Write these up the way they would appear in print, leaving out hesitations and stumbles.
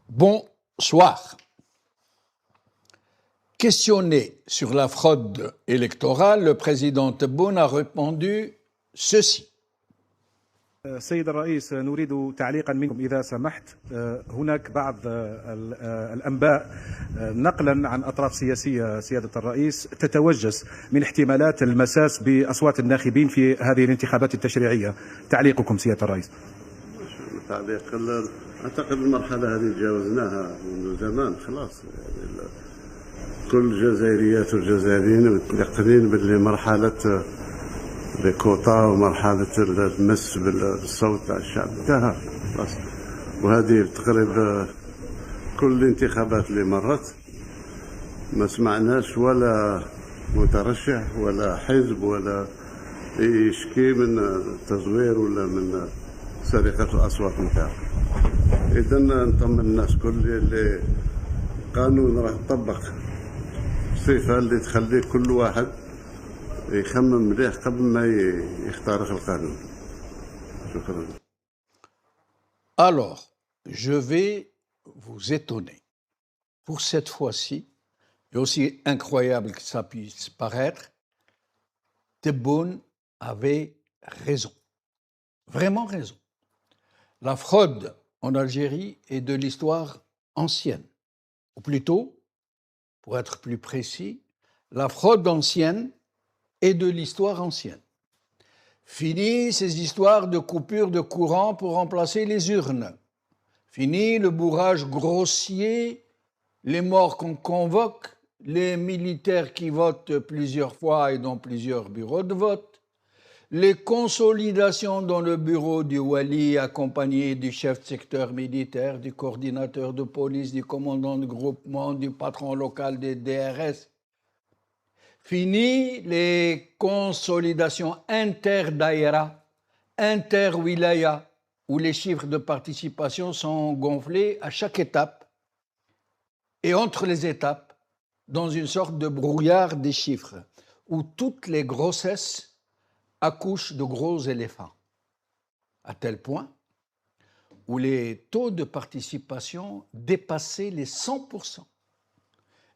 Bonsoir. Questionné sur la fraude électorale, le président Tebboune a répondu ceci. سيد الرئيس، نريد تعليقا منكم إذا سمحت. هناك بعض الأنباء نقلا عن أطراف سياسية سيادة الرئيس تتوجس من احتمالات المساس بأصوات الناخبين في هذه الانتخابات التشريعية. تعليقكم سيادة الرئيس. تعليق أعتقد المرحلة هذه تجاوزناها منذ زمان خلاص. يعني كل الجزائريات والجزائريين متيقنين باللي مرحلة الكوطا ومرحلة المس بالصوت تاع الشعب انتهى خلاص. وهذه تقريبا كل الانتخابات اللي مرت ما سمعناش ولا مترشح ولا حزب ولا يشكي من تزوير ولا من سرقة الأصوات نتاعو. إذا نطمن الناس كل اللي قانون راح يطبق بصفة اللي تخلي كل واحد يخمم مليح قبل ما يخترق القانون. شكرا. Alors, je vais vous étonner. Pour cette fois-ci, et aussi incroyable que ça puisse paraître, Tebboune avait raison. Vraiment raison. La fraude en Algérie est de l'histoire ancienne. Ou plutôt, pour être plus précis, la fraude ancienne est de l'histoire ancienne. Fini ces histoires de coupure de courant pour remplacer les urnes. Fini le bourrage grossier, les morts qu'on convoque, les militaires qui votent plusieurs fois et dans plusieurs bureaux de vote, les consolidations dans le bureau du Wali accompagné du chef de secteur militaire, du coordinateur de police, du commandant de groupement, du patron local des DRS. Fini les consolidations inter-daïra, inter-wilaya, où les chiffres de participation sont gonflés à chaque étape et entre les étapes, dans une sorte de brouillard des chiffres, où toutes les grossesses accouchent de gros éléphants, à tel point où les taux de participation dépassaient les 100%.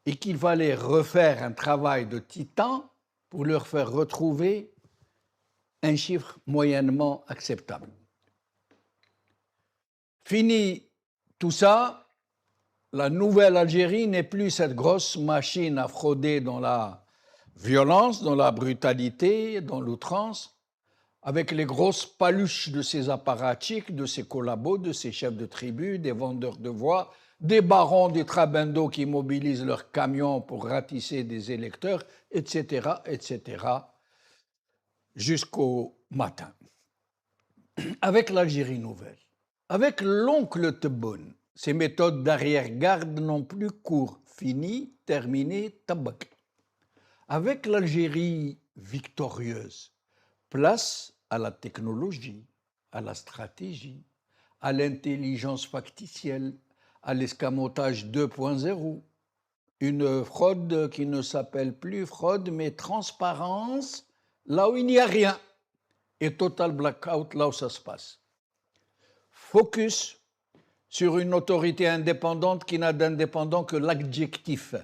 Et qu'il fallait refaire un travail de titan pour leur faire retrouver un chiffre moyennement acceptable. Fini tout ça, la nouvelle Algérie n'est plus cette grosse machine à frauder dans la violence, dans la brutalité, dans l'outrance, avec les grosses paluches de ses apparatchiks, de ses collabos, de ses chefs de tribu, des vendeurs de voix, des barons du Trabendo qui mobilisent leurs camions pour ratisser des électeurs, etc., etc., jusqu'au matin. Avec l'Algérie nouvelle, avec l'oncle Tebboune, ces méthodes d'arrière-garde n'ont plus cours. Fini, terminé, tabac. Avec l'Algérie victorieuse, place à la technologie, à la stratégie, à l'intelligence factitielle, à l'escamotage 2.0, une fraude qui ne s'appelle plus fraude, mais transparence, là où il n'y a rien, et total blackout, là où ça se passe. Focus sur une autorité indépendante qui n'a d'indépendant que l'adjectif,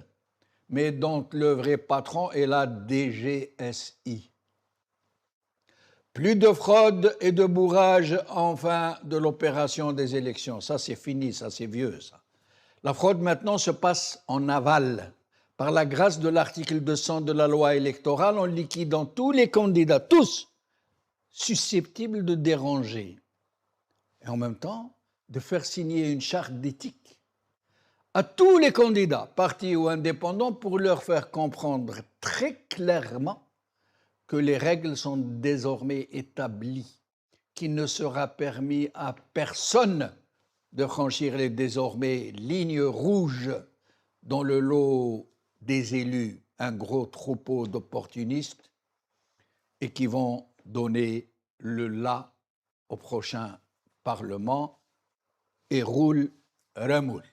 mais dont le vrai patron est la DGSI. Plus de fraude et de bourrage, enfin, de l'opération des élections. Ça, c'est fini, ça, c'est vieux, ça. La fraude, maintenant, se passe en aval. Par la grâce de l'article 200 de la loi électorale, en liquidant tous les candidats, tous susceptibles de déranger. Et en même temps, de faire signer une charte d'éthique à tous les candidats, partis ou indépendants, pour leur faire comprendre très clairement que les règles sont désormais établies, qu'il ne sera permis à personne de franchir les désormais lignes rouges dans le lot des élus, un gros troupeau d'opportunistes, et qui vont donner le la au prochain Parlement et roule remoule.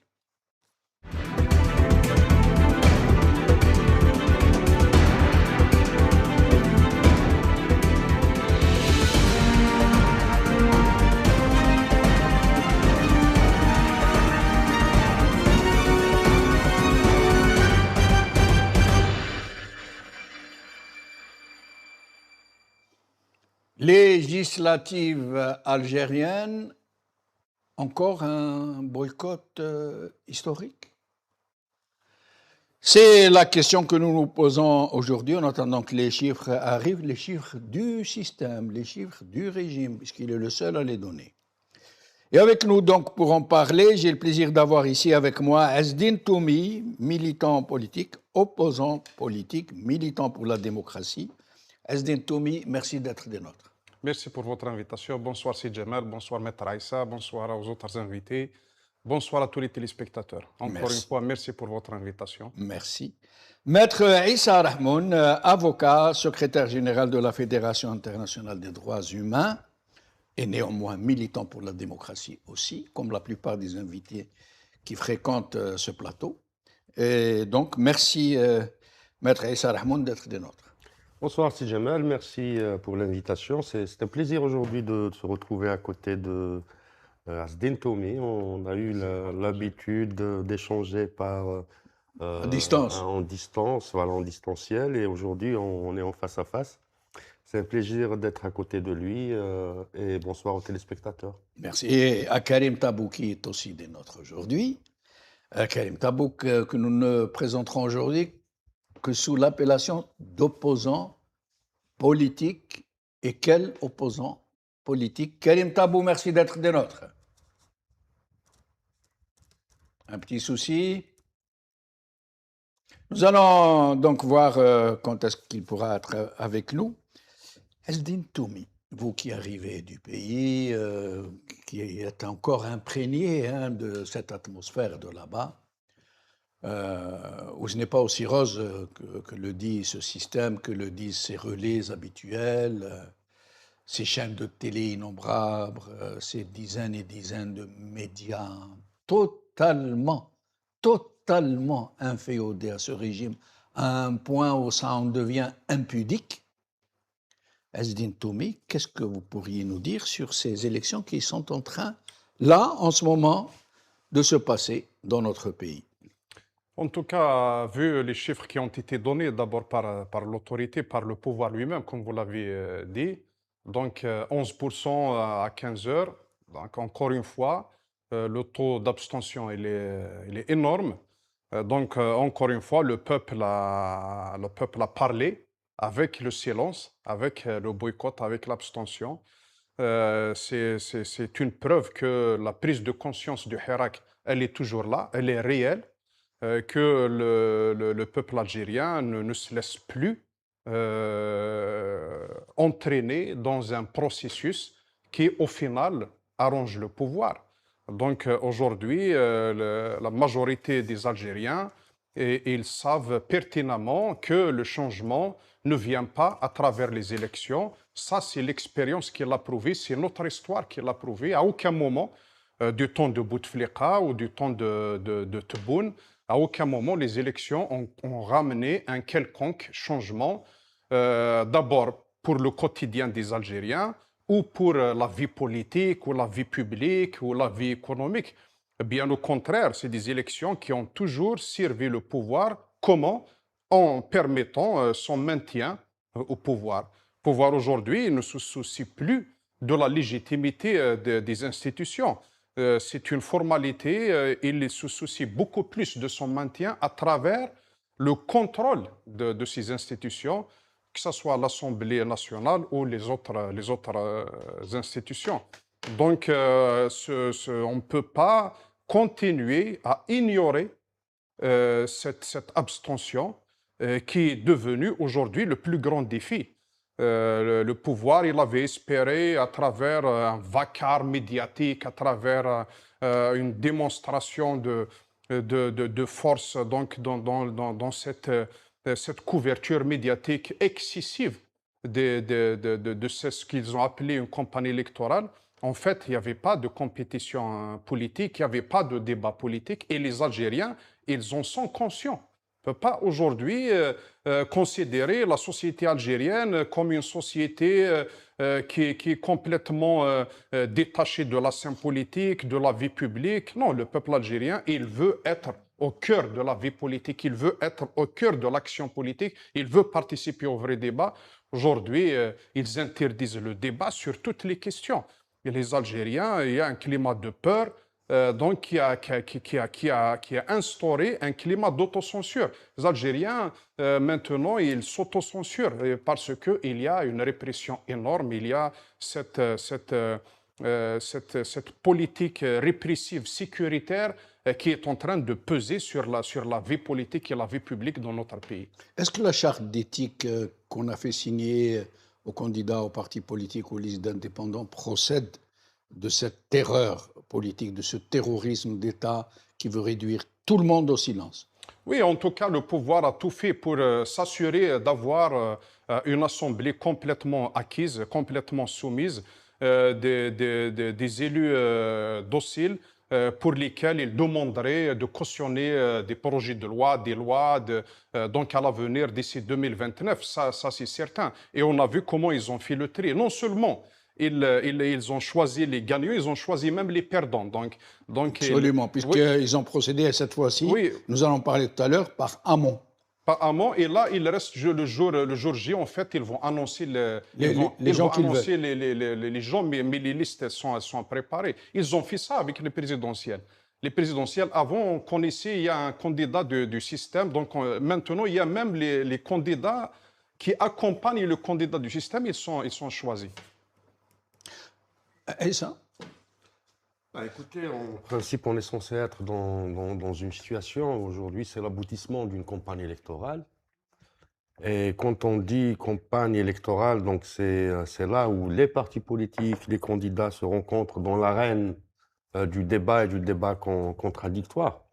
Législative algérienne, encore un boycott historique? C'est la question que nous nous posons aujourd'hui en attendant que les chiffres arrivent, les chiffres du système, les chiffres du régime, puisqu'il est le seul à les donner. Et avec nous donc pour en parler, j'ai le plaisir d'avoir ici avec moi Ezdine Toumi, militant politique, opposant politique, militant pour la démocratie. Ezdine Toumi, merci d'être des nôtres. Merci pour votre invitation. Bonsoir Sid Jamal, bonsoir Maître Aïssa, bonsoir aux autres invités, bonsoir à tous les téléspectateurs. Encore une fois, merci pour votre invitation. Merci. Maître Issa Rahmoun, avocat, secrétaire général de la Fédération internationale des droits humains, et néanmoins militant pour la démocratie aussi, comme la plupart des invités qui fréquentent ce plateau. Et donc, merci, Maître Issa Rahmoun, d'être des nôtres. Bonsoir Sid Jamal, merci pour l'invitation. C'est un plaisir aujourd'hui de se retrouver à côté de Ezdine Toumi. On a eu l'habitude d'échanger à distance. En distance, voilà, en distanciel, et aujourd'hui on est en face à face. C'est un plaisir d'être à côté de lui et bonsoir aux téléspectateurs. Merci. Et à Karim Tabouk qui est aussi des nôtres aujourd'hui. Karim Tabouk que nous ne présenterons aujourd'hui que sous l'appellation d'opposant politique. Et quel opposant politique? Karim Tabouk, merci d'être des nôtres. Un petit souci. Nous allons donc voir quand est-ce qu'il pourra être avec nous. Ezdine Toumi, vous qui arrivez du pays, qui êtes encore imprégné de cette atmosphère de là-bas, où ce n'est pas aussi rose que le dit ce système, que le disent ces relais habituels, ces chaînes de télé innombrables, ces dizaines et dizaines de médias totalement inféodés à ce régime, à un point où ça en devient impudique. Ezdine Toumi, qu'est-ce que vous pourriez nous dire sur ces élections qui sont en train, là, en ce moment, de se passer dans notre pays? En tout cas, vu les chiffres qui ont été donnés d'abord par l'autorité, par le pouvoir lui-même, comme vous l'avez dit, donc 11% à 15 heures, donc encore une fois, le taux d'abstention il est énorme. Donc encore une fois, le peuple a parlé avec le silence, avec le boycott, avec l'abstention. C'est une preuve que la prise de conscience du Hirak, elle est toujours là, elle est réelle. Que le peuple algérien ne se laisse plus entraîner dans un processus qui, au final, arrange le pouvoir. Donc aujourd'hui, la majorité des Algériens, ils savent pertinemment que le changement ne vient pas à travers les élections. Ça, c'est l'expérience qui l'a prouvé, c'est notre histoire qui l'a prouvé. À aucun moment, du temps de Bouteflika ou du temps de Tebboune, à aucun moment les élections ont ramené un quelconque changement, d'abord pour le quotidien des Algériens ou pour la vie politique ou la vie publique ou la vie économique. Bien au contraire, c'est des élections qui ont toujours servi le pouvoir. Comment? En permettant son maintien au pouvoir. Le pouvoir aujourd'hui ne se soucie plus de la légitimité des institutions. C'est une formalité, il se soucie beaucoup plus de son maintien à travers le contrôle de ces institutions, que ce soit l'Assemblée nationale ou les autres institutions. Donc, on ne peut pas continuer à ignorer cette abstention qui est devenue aujourd'hui le plus grand défi. Le pouvoir, il avait espéré à travers un vacarme médiatique, à travers une démonstration de force donc, dans cette couverture médiatique excessive de ce qu'ils ont appelé une campagne électorale. En fait, il n'y avait pas de compétition politique, il n'y avait pas de débat politique, et les Algériens, ils en sont conscients. On ne peut pas aujourd'hui considérer la société algérienne comme une société qui est complètement détachée de la scène politique, de la vie publique. Non, le peuple algérien, il veut être au cœur de la vie politique, il veut être au cœur de l'action politique, il veut participer au vrai débat. Aujourd'hui, ils interdisent le débat sur toutes les questions. Et les Algériens, il y a un climat de peur, donc qui a instauré un climat d'autocensure. Les Algériens, maintenant, ils s'autocensurent parce qu'il y a une répression énorme, il y a cette politique répressive sécuritaire qui est en train de peser sur la vie politique et la vie publique dans notre pays. Est-ce que la charte d'éthique qu'on a fait signer aux candidats aux partis politiques, aux listes d'indépendants, procède de cette terreur politique, de ce terrorisme d'État qui veut réduire tout le monde au silence? Oui, en tout cas, le pouvoir a tout fait pour s'assurer d'avoir une assemblée complètement acquise, complètement soumise, des élus dociles pour lesquels il demanderait de cautionner des projets de loi, des lois, donc à l'avenir d'ici 2029, ça c'est certain. Et on a vu comment ils ont fait le tri. Non seulement ils ont choisi les gagnants, ils ont choisi même les perdants. Donc, Absolument, puisqu'ils ont procédé à cette fois-ci, oui, nous allons parler tout à l'heure, par amont. Par amont, et là, il reste le jour J, en fait, ils vont annoncer les gens qu'ils veulent. les gens, mais les listes sont préparées. Ils ont fait ça avec les présidentielles. Les présidentielles, avant, on connaissait, il y a un candidat du système, donc maintenant, il y a même les candidats qui accompagnent le candidat du système, ils sont choisis. Et ça? Écoutez, en principe, on est censé être dans une situation, aujourd'hui, c'est l'aboutissement d'une campagne électorale. Et quand on dit campagne électorale, donc c'est là où les partis politiques, les candidats se rencontrent dans l'arène du débat et du débat contradictoire.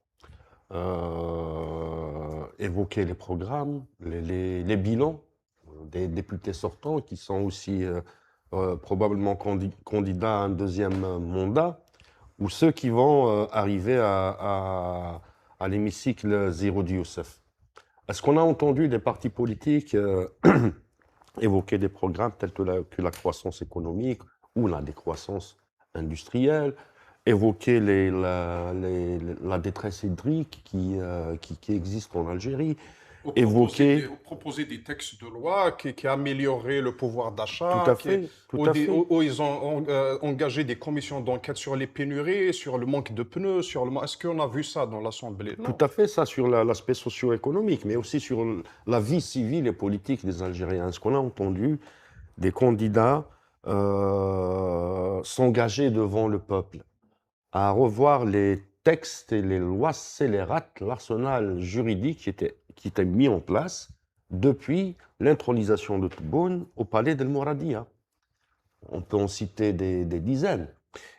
Évoquer les programmes, les bilans des députés sortants qui sont aussi probablement candidats à un deuxième mandat, ou ceux qui vont arriver à l'hémicycle Zéro Youssef. Est-ce qu'on a entendu des partis politiques évoquer des programmes tels que la croissance économique ou la décroissance industrielle, évoquer la détresse hydrique qui existe en Algérie, proposer des textes de loi qui amélioreraient le pouvoir d'achat, tout à fait. Où ils ont engagé des commissions d'enquête sur les pénuries, sur le manque de pneus, Est-ce qu'on a vu ça dans l'Assemblée? Tout à fait, ça sur l'aspect socio-économique, mais aussi sur la vie civile et politique des Algériens. Est-ce qu'on a entendu des candidats s'engager devant le peuple à revoir les textes et les lois scélérates, l'arsenal juridique qui était mis en place depuis l'intronisation de Tebboune au palais d'El Mouradia? On peut en citer des dizaines.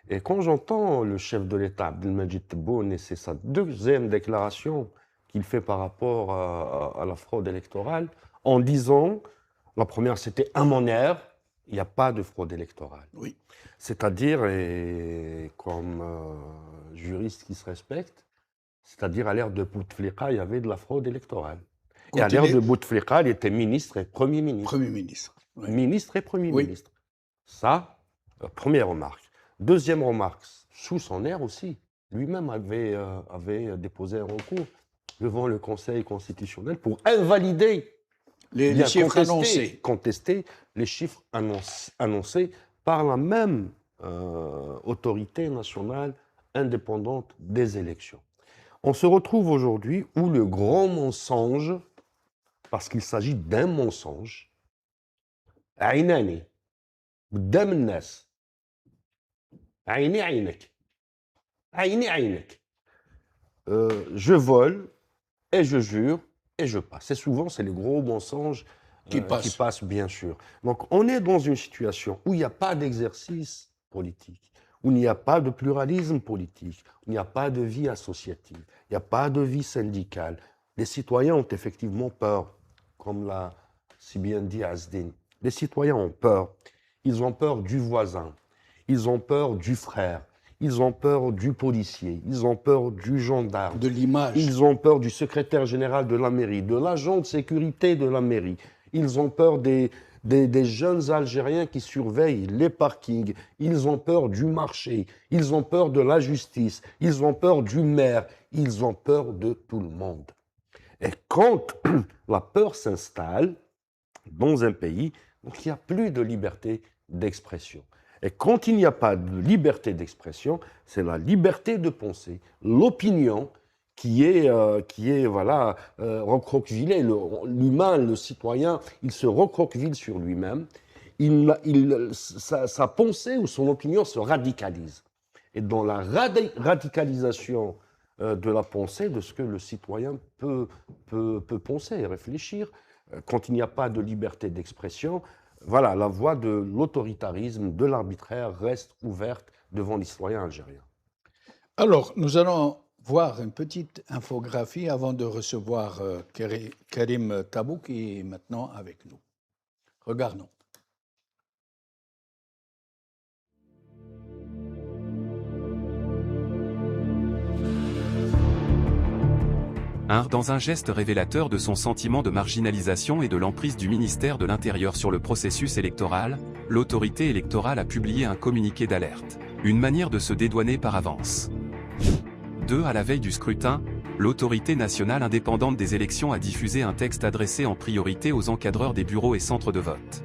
Et quand j'entends le chef de l'État, Abdelmajid Tebboune, et c'est sa deuxième déclaration qu'il fait par rapport à la fraude électorale, en disant, la première c'était à mon air, il n'y a pas de fraude électorale. Oui. C'est-à-dire, et comme juriste qui se respecte, c'est-à-dire à l'ère de Bouteflika, il y avait de la fraude électorale. Et à l'ère de Bouteflika, il était ministre et Premier ministre. Premier ministre. Oui. Ministre et Premier ministre. Ça, première remarque. Deuxième remarque, sous son ère aussi, lui-même avait déposé un recours devant le Conseil constitutionnel pour invalider les chiffres annoncés. Contester les chiffres annoncés par la même autorité nationale indépendante des élections. On se retrouve aujourd'hui où le grand mensonge, parce qu'il s'agit d'un mensonge, عيناني قدام الناس عيني عينك عيني عينك je vole et je jure et je passe. Et souvent, c'est les gros mensonges qui passent, bien sûr. Donc, on est dans une situation où il n'y a pas d'exercice politique, où il n'y a pas de pluralisme politique, où il n'y a pas de vie associative, il n'y a pas de vie syndicale. Les citoyens ont effectivement peur, comme l'a si bien dit Asdin. Les citoyens ont peur. Ils ont peur du voisin, ils ont peur du frère, ils ont peur du policier, ils ont peur du gendarme. De l'image. Ils ont peur du secrétaire général de la mairie, de l'agent de sécurité de la mairie. Ils ont peur des des jeunes Algériens qui surveillent les parkings, ils ont peur du marché, ils ont peur de la justice, ils ont peur du maire, ils ont peur de tout le monde. Et quand la peur s'installe dans un pays, donc il n'y a plus de liberté d'expression. Et quand il n'y a pas de liberté d'expression, c'est la liberté de penser, l'opinion qui est voilà, recroquevillée. L'humain, le citoyen, il se recroqueville sur lui-même. Sa pensée ou son opinion se radicalise. Et dans la radicalisation de la pensée, de ce que le citoyen peut penser et réfléchir, quand il n'y a pas de liberté d'expression, voilà, la voie de l'autoritarisme, de l'arbitraire reste ouverte devant les citoyens algériens. Alors, nous allons voir une petite infographie avant de recevoir Karim Tabou qui est maintenant avec nous. Regardons. Dans un geste révélateur de son sentiment de marginalisation et de l'emprise du ministère de l'Intérieur sur le processus électoral, l'autorité électorale a publié un communiqué d'alerte, une manière de se dédouaner par avance. 2. À la veille du scrutin, l'autorité nationale indépendante des élections a diffusé un texte adressé en priorité aux encadreurs des bureaux et centres de vote.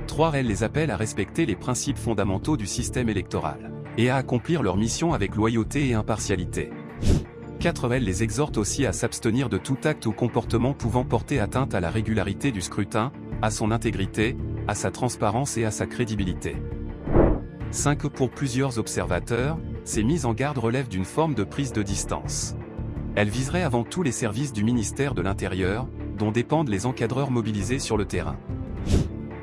3. Elle les appelle à respecter les principes fondamentaux du système électoral, et à accomplir leur mission avec loyauté et impartialité. 4. Elle les exhorte aussi à s'abstenir de tout acte ou comportement pouvant porter atteinte à la régularité du scrutin, à son intégrité, à sa transparence et à sa crédibilité. 5. Pour plusieurs observateurs, ces mises en garde relèvent d'une forme de prise de distance. Elles viseraient avant tout les services du ministère de l'Intérieur, dont dépendent les encadreurs mobilisés sur le terrain.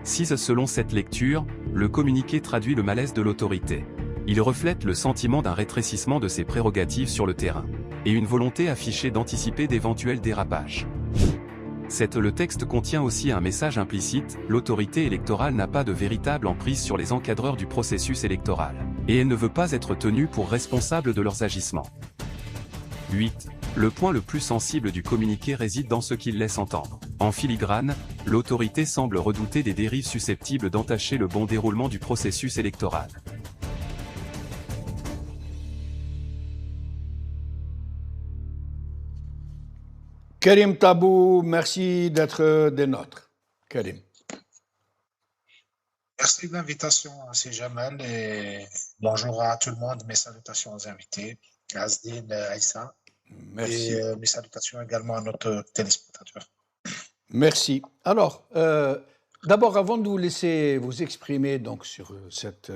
6. Selon cette lecture, le communiqué traduit le malaise de l'autorité. Il reflète le sentiment d'un rétrécissement de ses prérogatives sur le terrain, et une volonté affichée d'anticiper d'éventuels dérapages. 7. Le texte contient aussi un message implicite, l'autorité électorale n'a pas de véritable emprise sur les encadreurs du processus électoral, et elle ne veut pas être tenue pour responsable de leurs agissements. 8. Le point le plus sensible du communiqué réside dans ce qu'il laisse entendre. En filigrane, l'autorité semble redouter des dérives susceptibles d'entacher le bon déroulement du processus électoral. Karim Tabou, merci d'être des nôtres. Karim. Merci de l'invitation, c'est Jamal, et bonjour à tout le monde, mes salutations aux invités, Azdine, Aïssa, Merci. et mes salutations également à notre téléspectateur. Merci. Alors, d'abord, avant de vous laisser vous exprimer donc, sur cette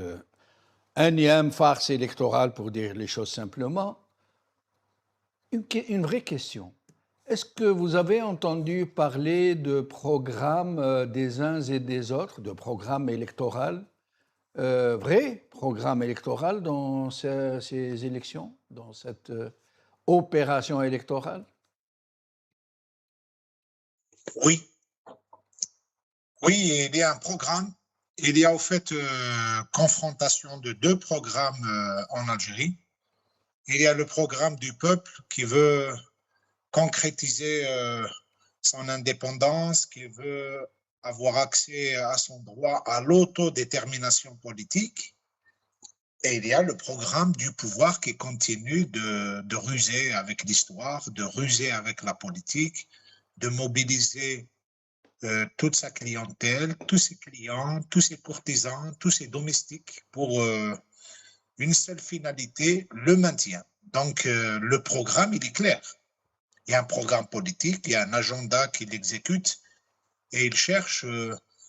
énième farce électorale, pour dire les choses simplement, une vraie question. Est-ce que vous avez entendu parler de programmes des uns et des autres, de programmes électoraux, vrais programmes électoraux dans ces élections, dans cette opération électorale? Oui. Oui, il y a un programme. Il y a au fait confrontation de deux programmes en Algérie. Il y a le programme du peuple qui veut concrétiser son indépendance, qui veut avoir accès à son droit à l'autodétermination politique. Et il y a le programme du pouvoir qui continue de ruser avec l'histoire, de ruser avec la politique, de mobiliser toute sa clientèle, tous ses clients, tous ses courtisans, tous ses domestiques pour une seule finalité, le maintien. Donc le programme, il est clair. Il y a un programme politique, il y a un agenda qu'il exécute et il cherche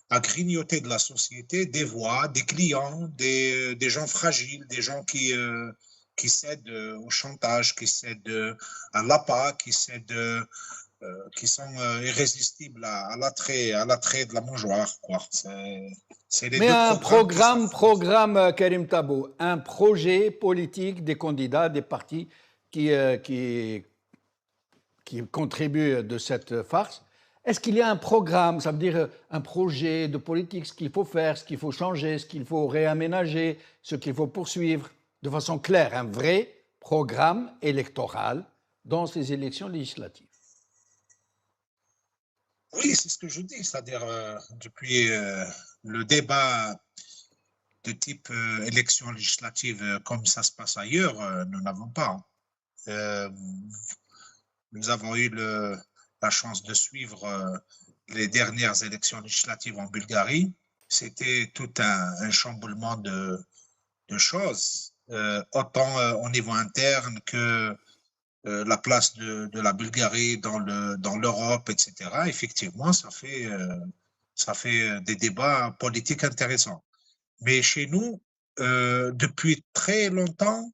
à grignoter de la société des voix, des clients, des gens fragiles, des gens qui cèdent au chantage, qui cèdent à l'appât, qui sont irrésistibles à l'attrait de la mangeoire, quoi. C'est les Mais deux un programmes programme, Karim Tabou, un projet politique des candidats, des partis qui contribuent de cette farce. Est-ce qu'il y a un programme, ça veut dire un projet de politique, ce qu'il faut faire, ce qu'il faut changer, ce qu'il faut réaménager, ce qu'il faut poursuivre, de façon claire, un vrai programme électoral dans ces élections législatives? Oui, c'est ce que je dis, c'est-à-dire depuis le débat de type élection législative comme ça se passe ailleurs, nous n'avons pas. Nous avons eu la chance de suivre les dernières élections législatives en Bulgarie. C'était tout un chamboulement de choses, autant au niveau interne que la place de la Bulgarie dans l'Europe, etc. Effectivement, ça fait des débats politiques intéressants. Mais chez nous, depuis très longtemps,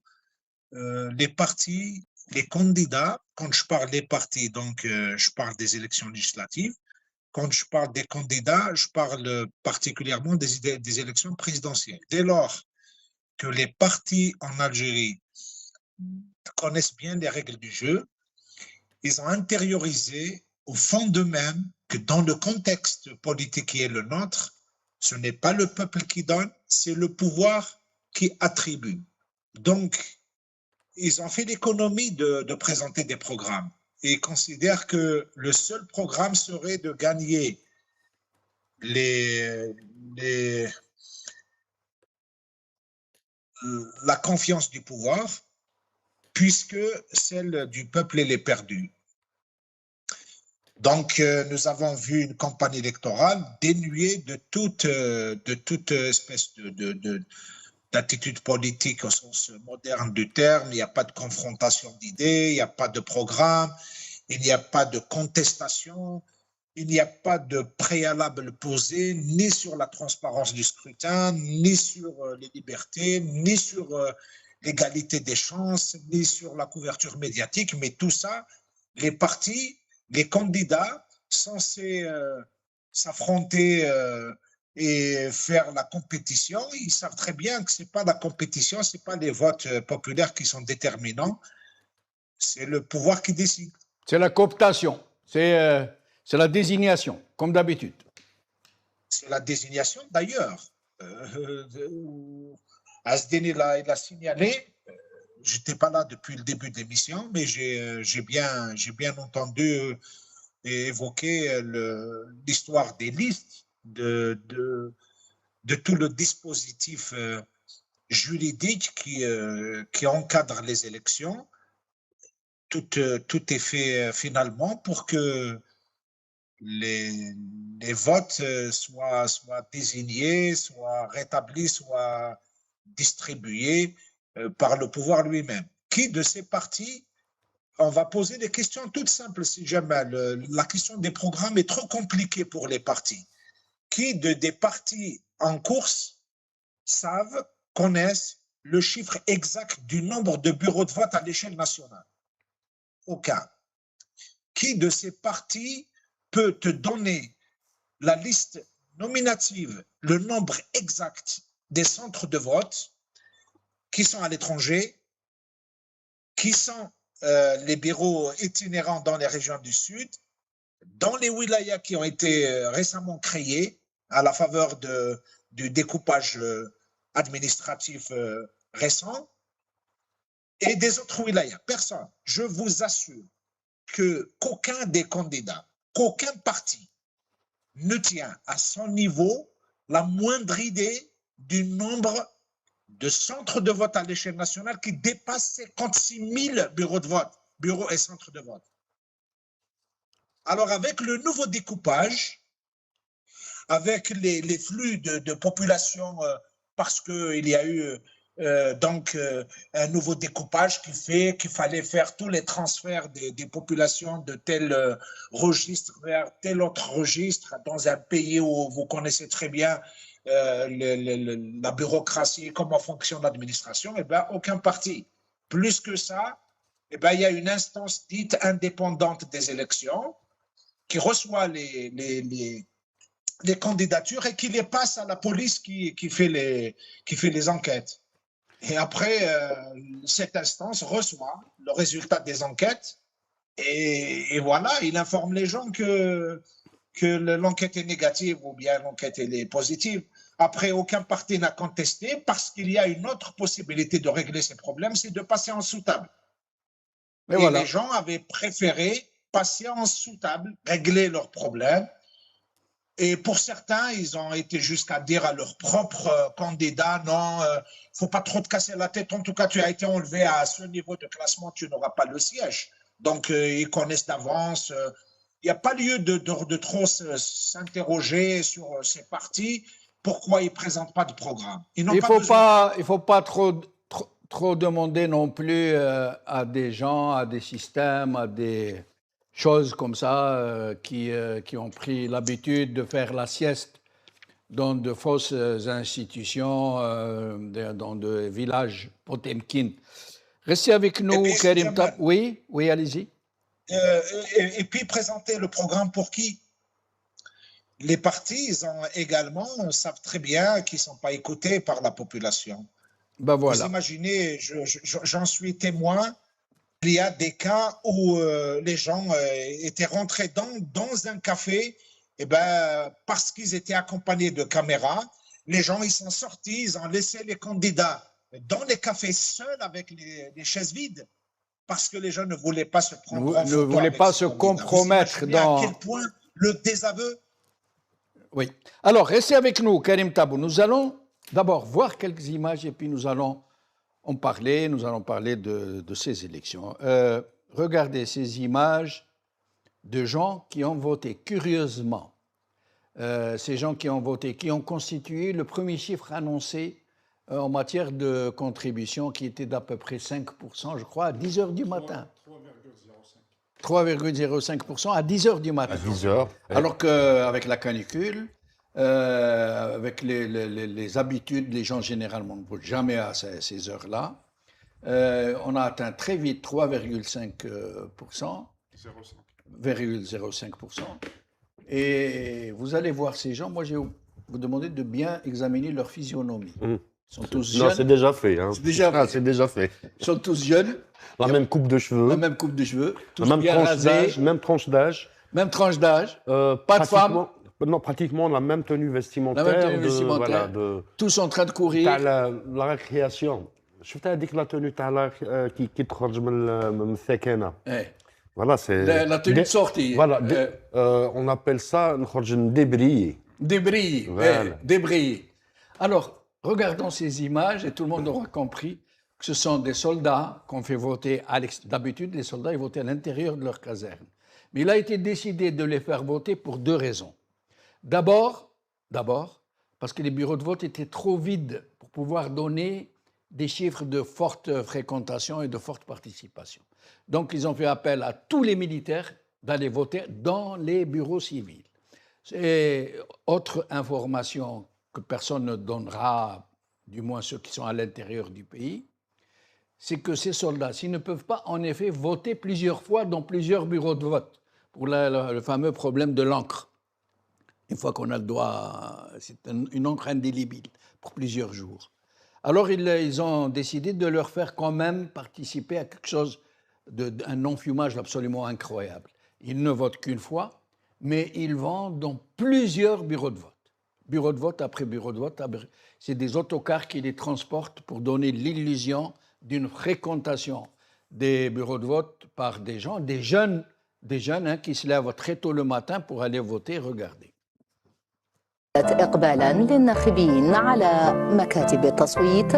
les partis, les candidats, quand je parle des partis, donc je parle des élections législatives, quand je parle des candidats, je parle particulièrement des élections présidentielles. Dès lors que les partis en Algérie connaissent bien les règles du jeu, ils ont intériorisé au fond d'eux-mêmes que dans le contexte politique qui est le nôtre, ce n'est pas le peuple qui donne, c'est le pouvoir qui attribue. Donc, ils ont fait l'économie de présenter des programmes et ils considèrent que le seul programme serait de gagner la confiance du pouvoir, puisque celle du peuple, elle est perdue. Donc, nous avons vu une campagne électorale dénuée de toute espèce d'attitude politique au sens moderne du terme. Il n'y a pas de confrontation d'idées, il n'y a pas de programme, il n'y a pas de contestation, il n'y a pas de préalable posé ni sur la transparence du scrutin, ni sur les libertés, ni sur l'égalité des chances, ni sur la couverture médiatique. Mais tout ça, les partis, les candidats censés s'affronter et faire la compétition, ils savent très bien que ce n'est pas la compétition, ce n'est pas les votes populaires qui sont déterminants, c'est le pouvoir qui décide. C'est la cooptation, c'est la désignation, comme d'habitude. C'est la désignation d'ailleurs. Asdeni l'a signalé, je n'étais pas là depuis le début de l'émission, mais j'ai bien entendu et évoqué l'histoire des listes, de tout le dispositif juridique qui encadre les élections. Tout est fait finalement pour que les votes soient désignés, soient rétablis, soient distribués par le pouvoir lui-même. Qui de ces partis, on va poser des questions toutes simples si jamais la question des programmes est trop compliquée pour les partis. Qui des partis en course connaissent le chiffre exact du nombre de bureaux de vote à l'échelle nationale? Aucun. Qui de ces partis peut te donner la liste nominative, le nombre exact des centres de vote qui sont à l'étranger, qui sont les bureaux itinérants dans les régions du Sud, dans les wilayas qui ont été récemment créés à la faveur du découpage administratif récent, et des autres wilayas? Personne. Je vous assure qu'aucun des candidats, qu'aucun parti ne tient à son niveau la moindre idée du nombre de centres de vote à l'échelle nationale qui dépasse 56 000 bureaux de vote, bureaux et centres de vote. Alors, avec le nouveau découpage, avec les flux de population, parce qu'il y a eu un nouveau découpage qui fait qu'il fallait faire tous les transferts des populations de tel registre vers tel autre registre dans un pays où vous connaissez très bien la bureaucratie, comment fonctionne l'administration. Eh bien, aucun parti. Plus que ça, eh bien, il y a une instance dite indépendante des élections qui reçoit les candidatures et qui les passe à la police qui fait les enquêtes. Et après, cette instance reçoit le résultat des enquêtes et voilà, il informe les gens que l'enquête est négative ou bien l'enquête est positive. Après, aucun parti n'a contesté parce qu'il y a une autre possibilité de régler ces problèmes, c'est de passer en sous-table. Et voilà. Les gens avaient préféré patience sous table, régler leurs problèmes. Et pour certains, ils ont été jusqu'à dire à leur propre candidat, non, faut pas trop te casser la tête. En tout cas, tu as été enlevé à ce niveau de classement, tu n'auras pas le siège. Donc, ils connaissent d'avance. Il n'y a pas lieu de trop s'interroger sur ces partis. Pourquoi ils ne présentent pas de programme? Il ne faut pas trop demander non plus à des gens, à des systèmes, à des choses comme ça qui ont pris l'habitude de faire la sieste dans de fausses institutions, dans des villages Potemkin. Restez avec nous, Karim Tab. Oui, allez-y. Et puis présenter le programme pour qui? Les partis, ils ont également, savent très bien qu'ils ne sont pas écoutés par la population. Ben voilà. Vous imaginez, j'en suis témoin, il y a des cas où les gens étaient rentrés dans un café, et parce qu'ils étaient accompagnés de caméras, les gens ils sont sortis, ils ont laissé les candidats dans les cafés seuls avec les chaises vides, parce que les gens ne voulaient pas se prendre en photo. Ne voulaient pas se compromettre dans... À quel point le désaveu. Oui. Alors, restez avec nous, Karim Tabou. Nous allons d'abord voir quelques images et puis nous allons parler de ces élections. Regardez ces images de gens qui ont voté curieusement. Ces gens qui ont voté, qui ont constitué le premier chiffre annoncé en matière de contribution qui était d'à peu près 5%, je crois, à 10 h du matin. 3,05% à 10 h du matin. À 10 h. Alors qu'avec la canicule, avec les habitudes, les gens généralement ne votent jamais à ces heures-là. On a atteint très vite 3,5%. 0,05%. Et vous allez voir ces gens, moi je vais vous demander de bien examiner leur physionomie. Ils sont tous jeunes. Non, c'est déjà fait. Hein. C'est déjà fait. C'est déjà fait. Ils sont tous jeunes. La même coupe de cheveux. La même coupe de cheveux. Tous même bien tranche rasés. d'âge. Même tranche d'âge. Même tranche d'âge. Pas de femmes. Non, pratiquement la même tenue vestimentaire. La même tenue vestimentaire. Tous en train de courir. La récréation. شفت هذيك لا توني تاع كي تخرج من الثكنه. Voilà, c'est la tenue de sortie. Voilà, on appelle ça débrayé. Débrayé. Voilà. Débrayé. Alors, regardons ces images et tout le monde aura compris que ce sont des soldats qu'on fait voter à l'extérieur. D'habitude, les soldats ils votaient à l'intérieur de leur caserne. Mais il a été décidé de les faire voter pour deux raisons. D'abord, parce que les bureaux de vote étaient trop vides pour pouvoir donner des chiffres de forte fréquentation et de forte participation. Donc, ils ont fait appel à tous les militaires d'aller voter dans les bureaux civils. Et autre information que personne ne donnera, du moins ceux qui sont à l'intérieur du pays, c'est que ces soldats, s'ils ne peuvent pas en effet voter plusieurs fois dans plusieurs bureaux de vote, pour le fameux problème de l'encre. Une fois qu'on a le doigt, c'est une encre indélébile pour plusieurs jours. Alors, ils ont décidé de leur faire quand même participer à quelque chose, un non-fumage absolument incroyable. Ils ne votent qu'une fois, mais ils vont dans plusieurs bureaux de vote. Bureau de vote après bureau de vote. C'est des autocars qui les transportent pour donner l'illusion d'une fréquentation des bureaux de vote par des gens, des jeunes qui se lèvent très tôt le matin pour aller voter. Regardez. إقبالاً للناخبين على مكاتب التصويت.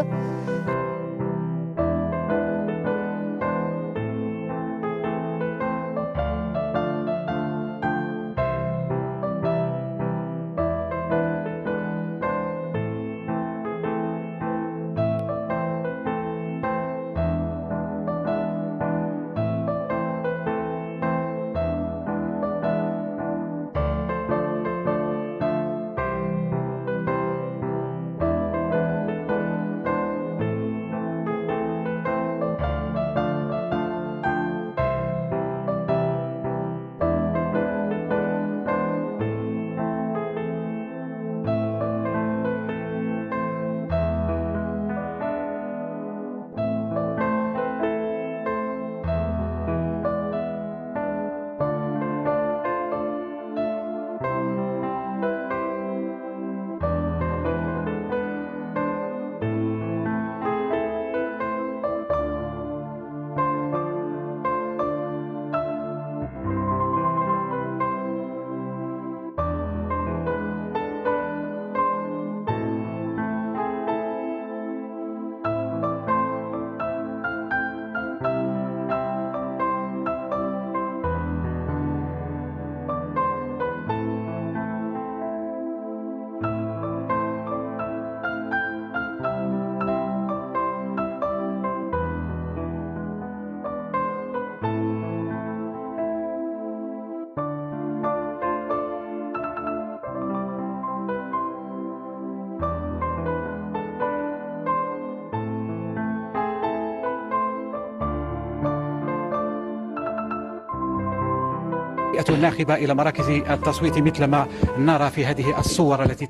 الفئة الناخبة إلى مراكز التصويت مثل ما نرى في هذه الصور التي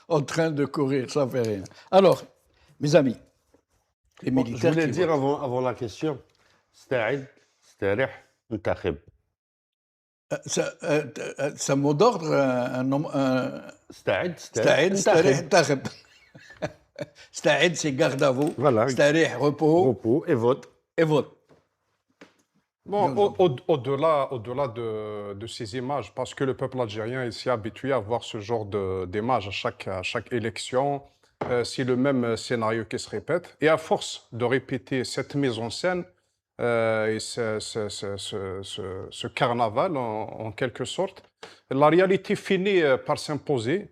En train de courir, ça fait rien. Alors, mes amis, les Bon, je militaires voulais qui dire votent. avant la question, استعد استريح انتخب. Ça mot d'ordre, un nom. استعد استعد استريح انتخب. انتخب. استعد, c'est garde à vous. Voilà. استريح, repos, Repos et vote. et vote. Bon, au-delà de ces images, parce que le peuple algérien est si habitué à voir ce genre d'images à chaque élection, c'est le même scénario qui se répète. Et à force de répéter cette mise en scène et ce carnaval, en quelque sorte, la réalité finit par s'imposer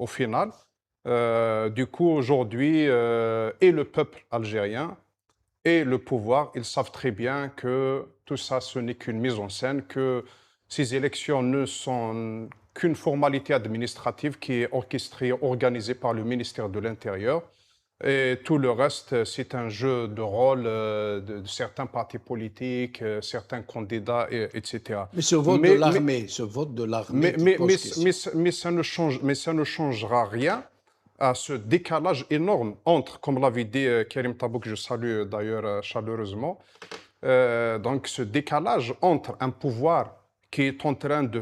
au final. Du coup, aujourd'hui, et le peuple algérien et le pouvoir, ils savent très bien que tout ça, ce n'est qu'une mise en scène, que ces élections ne sont qu'une formalité administrative qui est orchestrée, organisée par le ministère de l'Intérieur. Et tout le reste, c'est un jeu de rôle de certains partis politiques, certains candidats, etc. Mais ce vote de l'armée, mais ça ne changera rien à ce décalage énorme entre, comme l'avait dit Karim Tabouk, que je salue d'ailleurs chaleureusement, donc ce décalage entre un pouvoir qui est en train de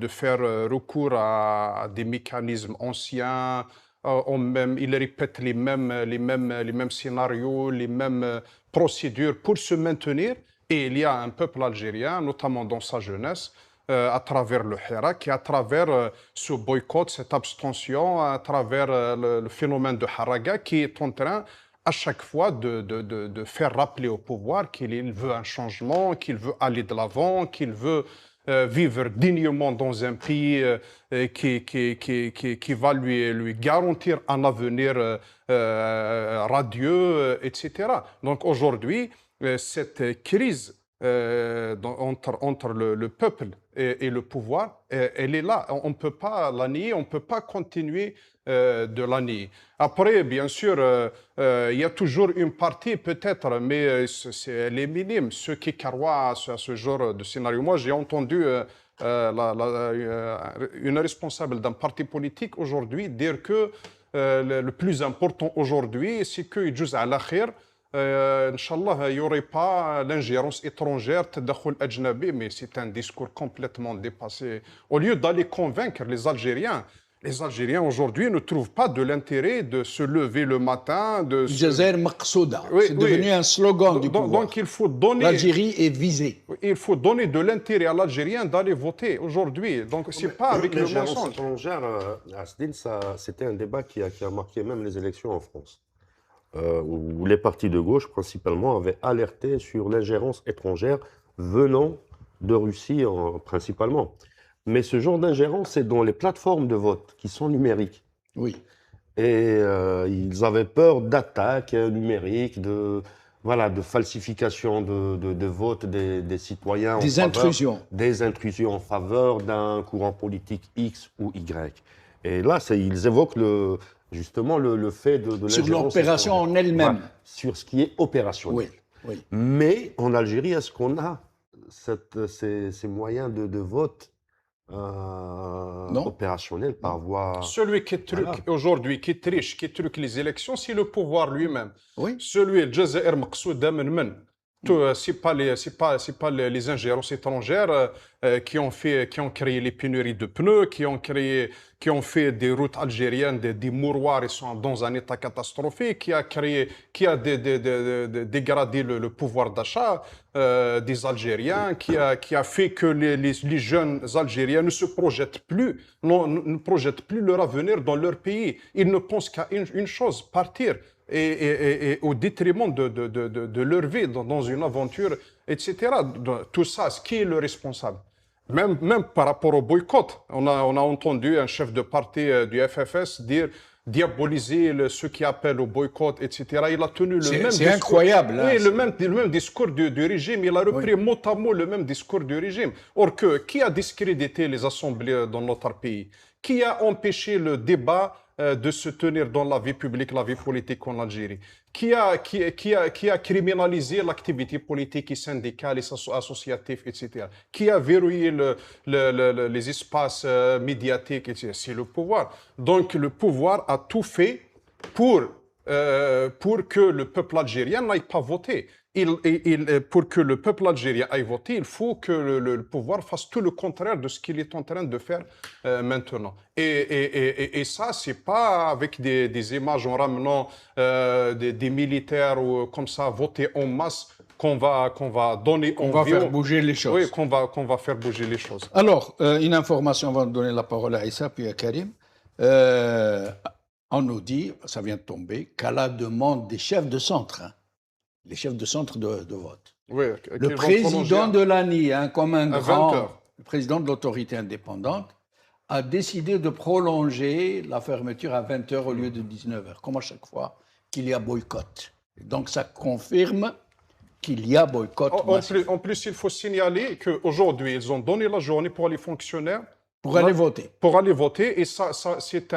faire recours à des mécanismes anciens, il répète les mêmes scénarios, les mêmes procédures pour se maintenir, et il y a un peuple algérien, notamment dans sa jeunesse, à travers le Hirak et à travers ce boycott, cette abstention, à travers le phénomène de Haraga qui est en train à chaque fois de faire rappeler au pouvoir qu'il veut un changement, qu'il veut aller de l'avant, qu'il veut vivre dignement dans un pays qui va lui garantir un avenir radieux, etc. Donc aujourd'hui, cette crise entre le peuple et le pouvoir, elle est là. On ne peut pas la nier, on ne peut pas continuer de la nier. Après, bien sûr, il y a toujours une partie, peut-être, mais elle est minime, ceux qui croient à ce genre de scénario. Moi, j'ai entendu une responsable d'un parti politique aujourd'hui dire que le plus important aujourd'hui, c'est qu'il juz à l'akhir. Inch'Allah, il n'y aurait pas l'ingérence étrangère, tadakhul ajnabi, mais c'est un discours complètement dépassé. Au lieu d'aller convaincre les Algériens aujourd'hui ne trouvent pas de l'intérêt de se lever le matin. Jazair Maqsouda, c'est devenu un slogan du pouvoir. Donc il faut donner. L'Algérie est visée. Il faut donner de l'intérêt à l'Algérien d'aller voter aujourd'hui. Donc c'est pas avec le mensonge. Étrangère, Asdin, c'était un débat qui a marqué même les élections en France. Où les partis de gauche, principalement, avaient alerté sur l'ingérence étrangère venant de Russie, principalement. Mais ce genre d'ingérence, c'est dans les plateformes de vote qui sont numériques. Oui. Et ils avaient peur d'attaques numériques, de falsification de vote des citoyens. Des intrusions. Des intrusions en faveur d'un courant politique X ou Y. Et là, ils évoquent justement le fait de l'ingérence. Sur l'opération en elle-même. Voilà, sur ce qui est opérationnel. Oui. Mais en Algérie, est-ce qu'on a ces moyens de vote opérationnels par voie... Celui qui truque aujourd'hui, qui triche, qui truque les élections, c'est le pouvoir lui-même. Oui. Celui, le Jazair Maqsouda men. C'est pas les ingérences étrangères qui ont créé les pénuries de pneus, qui ont fait des routes algériennes, des mouroirs, ils sont dans un état catastrophique, qui a dégradé le pouvoir d'achat des Algériens, qui a fait que les jeunes Algériens ne se projettent plus, ne projettent plus leur avenir dans leur pays. Ils ne pensent qu'à une chose, partir. Et au détriment de leur vie dans une aventure, etc. Tout ça, qui est le responsable? Même par rapport au boycott, on a entendu un chef de parti du FFS diaboliser ceux qui appellent au boycott, etc. Il a tenu le même discours. C'est incroyable. Oui, le même discours du régime. Il a repris mot à mot le même discours du régime. Or, qui a discrédité les assemblées dans notre pays? Qui a empêché le débat de se tenir dans la vie publique, la vie politique en Algérie? Qui a criminalisé l'activité politique et syndicale et associative, etc.? Qui a verrouillé les espaces médiatiques, etc.? C'est le pouvoir. Donc le pouvoir a tout fait pour que le peuple algérien n'aille pas voter. Pour que le peuple algérien aille voter, il faut que le pouvoir fasse tout le contraire de ce qu'il est en train de faire maintenant. Et ça, c'est pas avec des images en ramenant des militaires ou comme ça voter en masse qu'on va donner On va faire bouger les choses. Oui, qu'on va faire bouger les choses. Alors, une information, on va donner la parole à Issa puis à Karim. On nous dit, ça vient de tomber, qu'à la demande des chefs de centre, les chefs de centre de vote, Oui, le président de l'ANI, comme un à 20 grand, heures. le président de l'autorité indépendante, a décidé de prolonger la fermeture à 20 heures au lieu de 19 heures, comme à chaque fois qu'il y a boycott. Donc ça confirme qu'il y a boycott massif. En plus, il faut signaler qu'aujourd'hui, ils ont donné la journée pour les fonctionnaires Pour aller voter. Pour aller voter, et ça c'est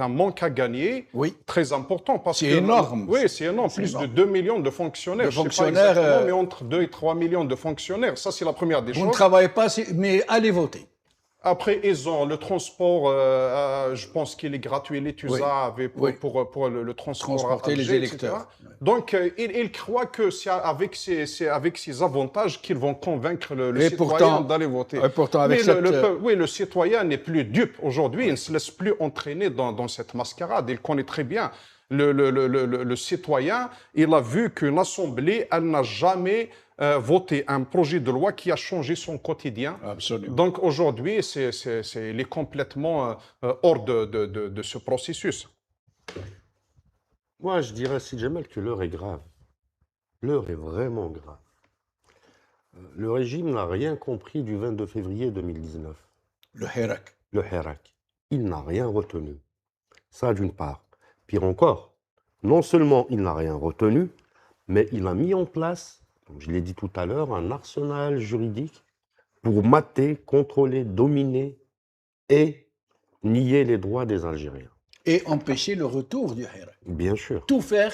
un manque à gagner Oui. très important. C'est énorme. Oui, c'est énorme. Plus de 2 millions de fonctionnaires. De Je sais pas fonctionnaires, exactement, mais entre 2 et 3 millions de fonctionnaires. Ça, c'est la première des Vous choses. ne travaillez pas, mais allez voter. Après, ils ont le transport, je pense qu'il est gratuit, les TUSA pour le transport. Transporter les Alger, électeurs. etc. Donc, ils croient que c'est avec ces avantages qu'ils vont convaincre le citoyen d'aller voter. Et pourtant, avec Mais le citoyen n'est plus dupe aujourd'hui. Il ne se laisse plus entraîner dans cette mascarade. Il connaît très bien. Le citoyen, il a vu qu'une assemblée, elle n'a jamais voté un projet de loi qui a changé son quotidien. Absolument. Donc aujourd'hui, il est complètement hors de ce processus. Moi, je dirais, Sidi Jamel, que l'heure est grave. L'heure est vraiment grave. Le régime n'a rien compris du 22 février 2019. Le Hirak. Le Hirak. Il n'a rien retenu. Ça, d'une part. Pire encore, non seulement il n'a rien retenu, mais il a mis en place, comme je l'ai dit tout à l'heure, un arsenal juridique pour mater, contrôler, dominer et nier les droits des Algériens. Et empêcher le retour du Hirak. Bien sûr. Tout faire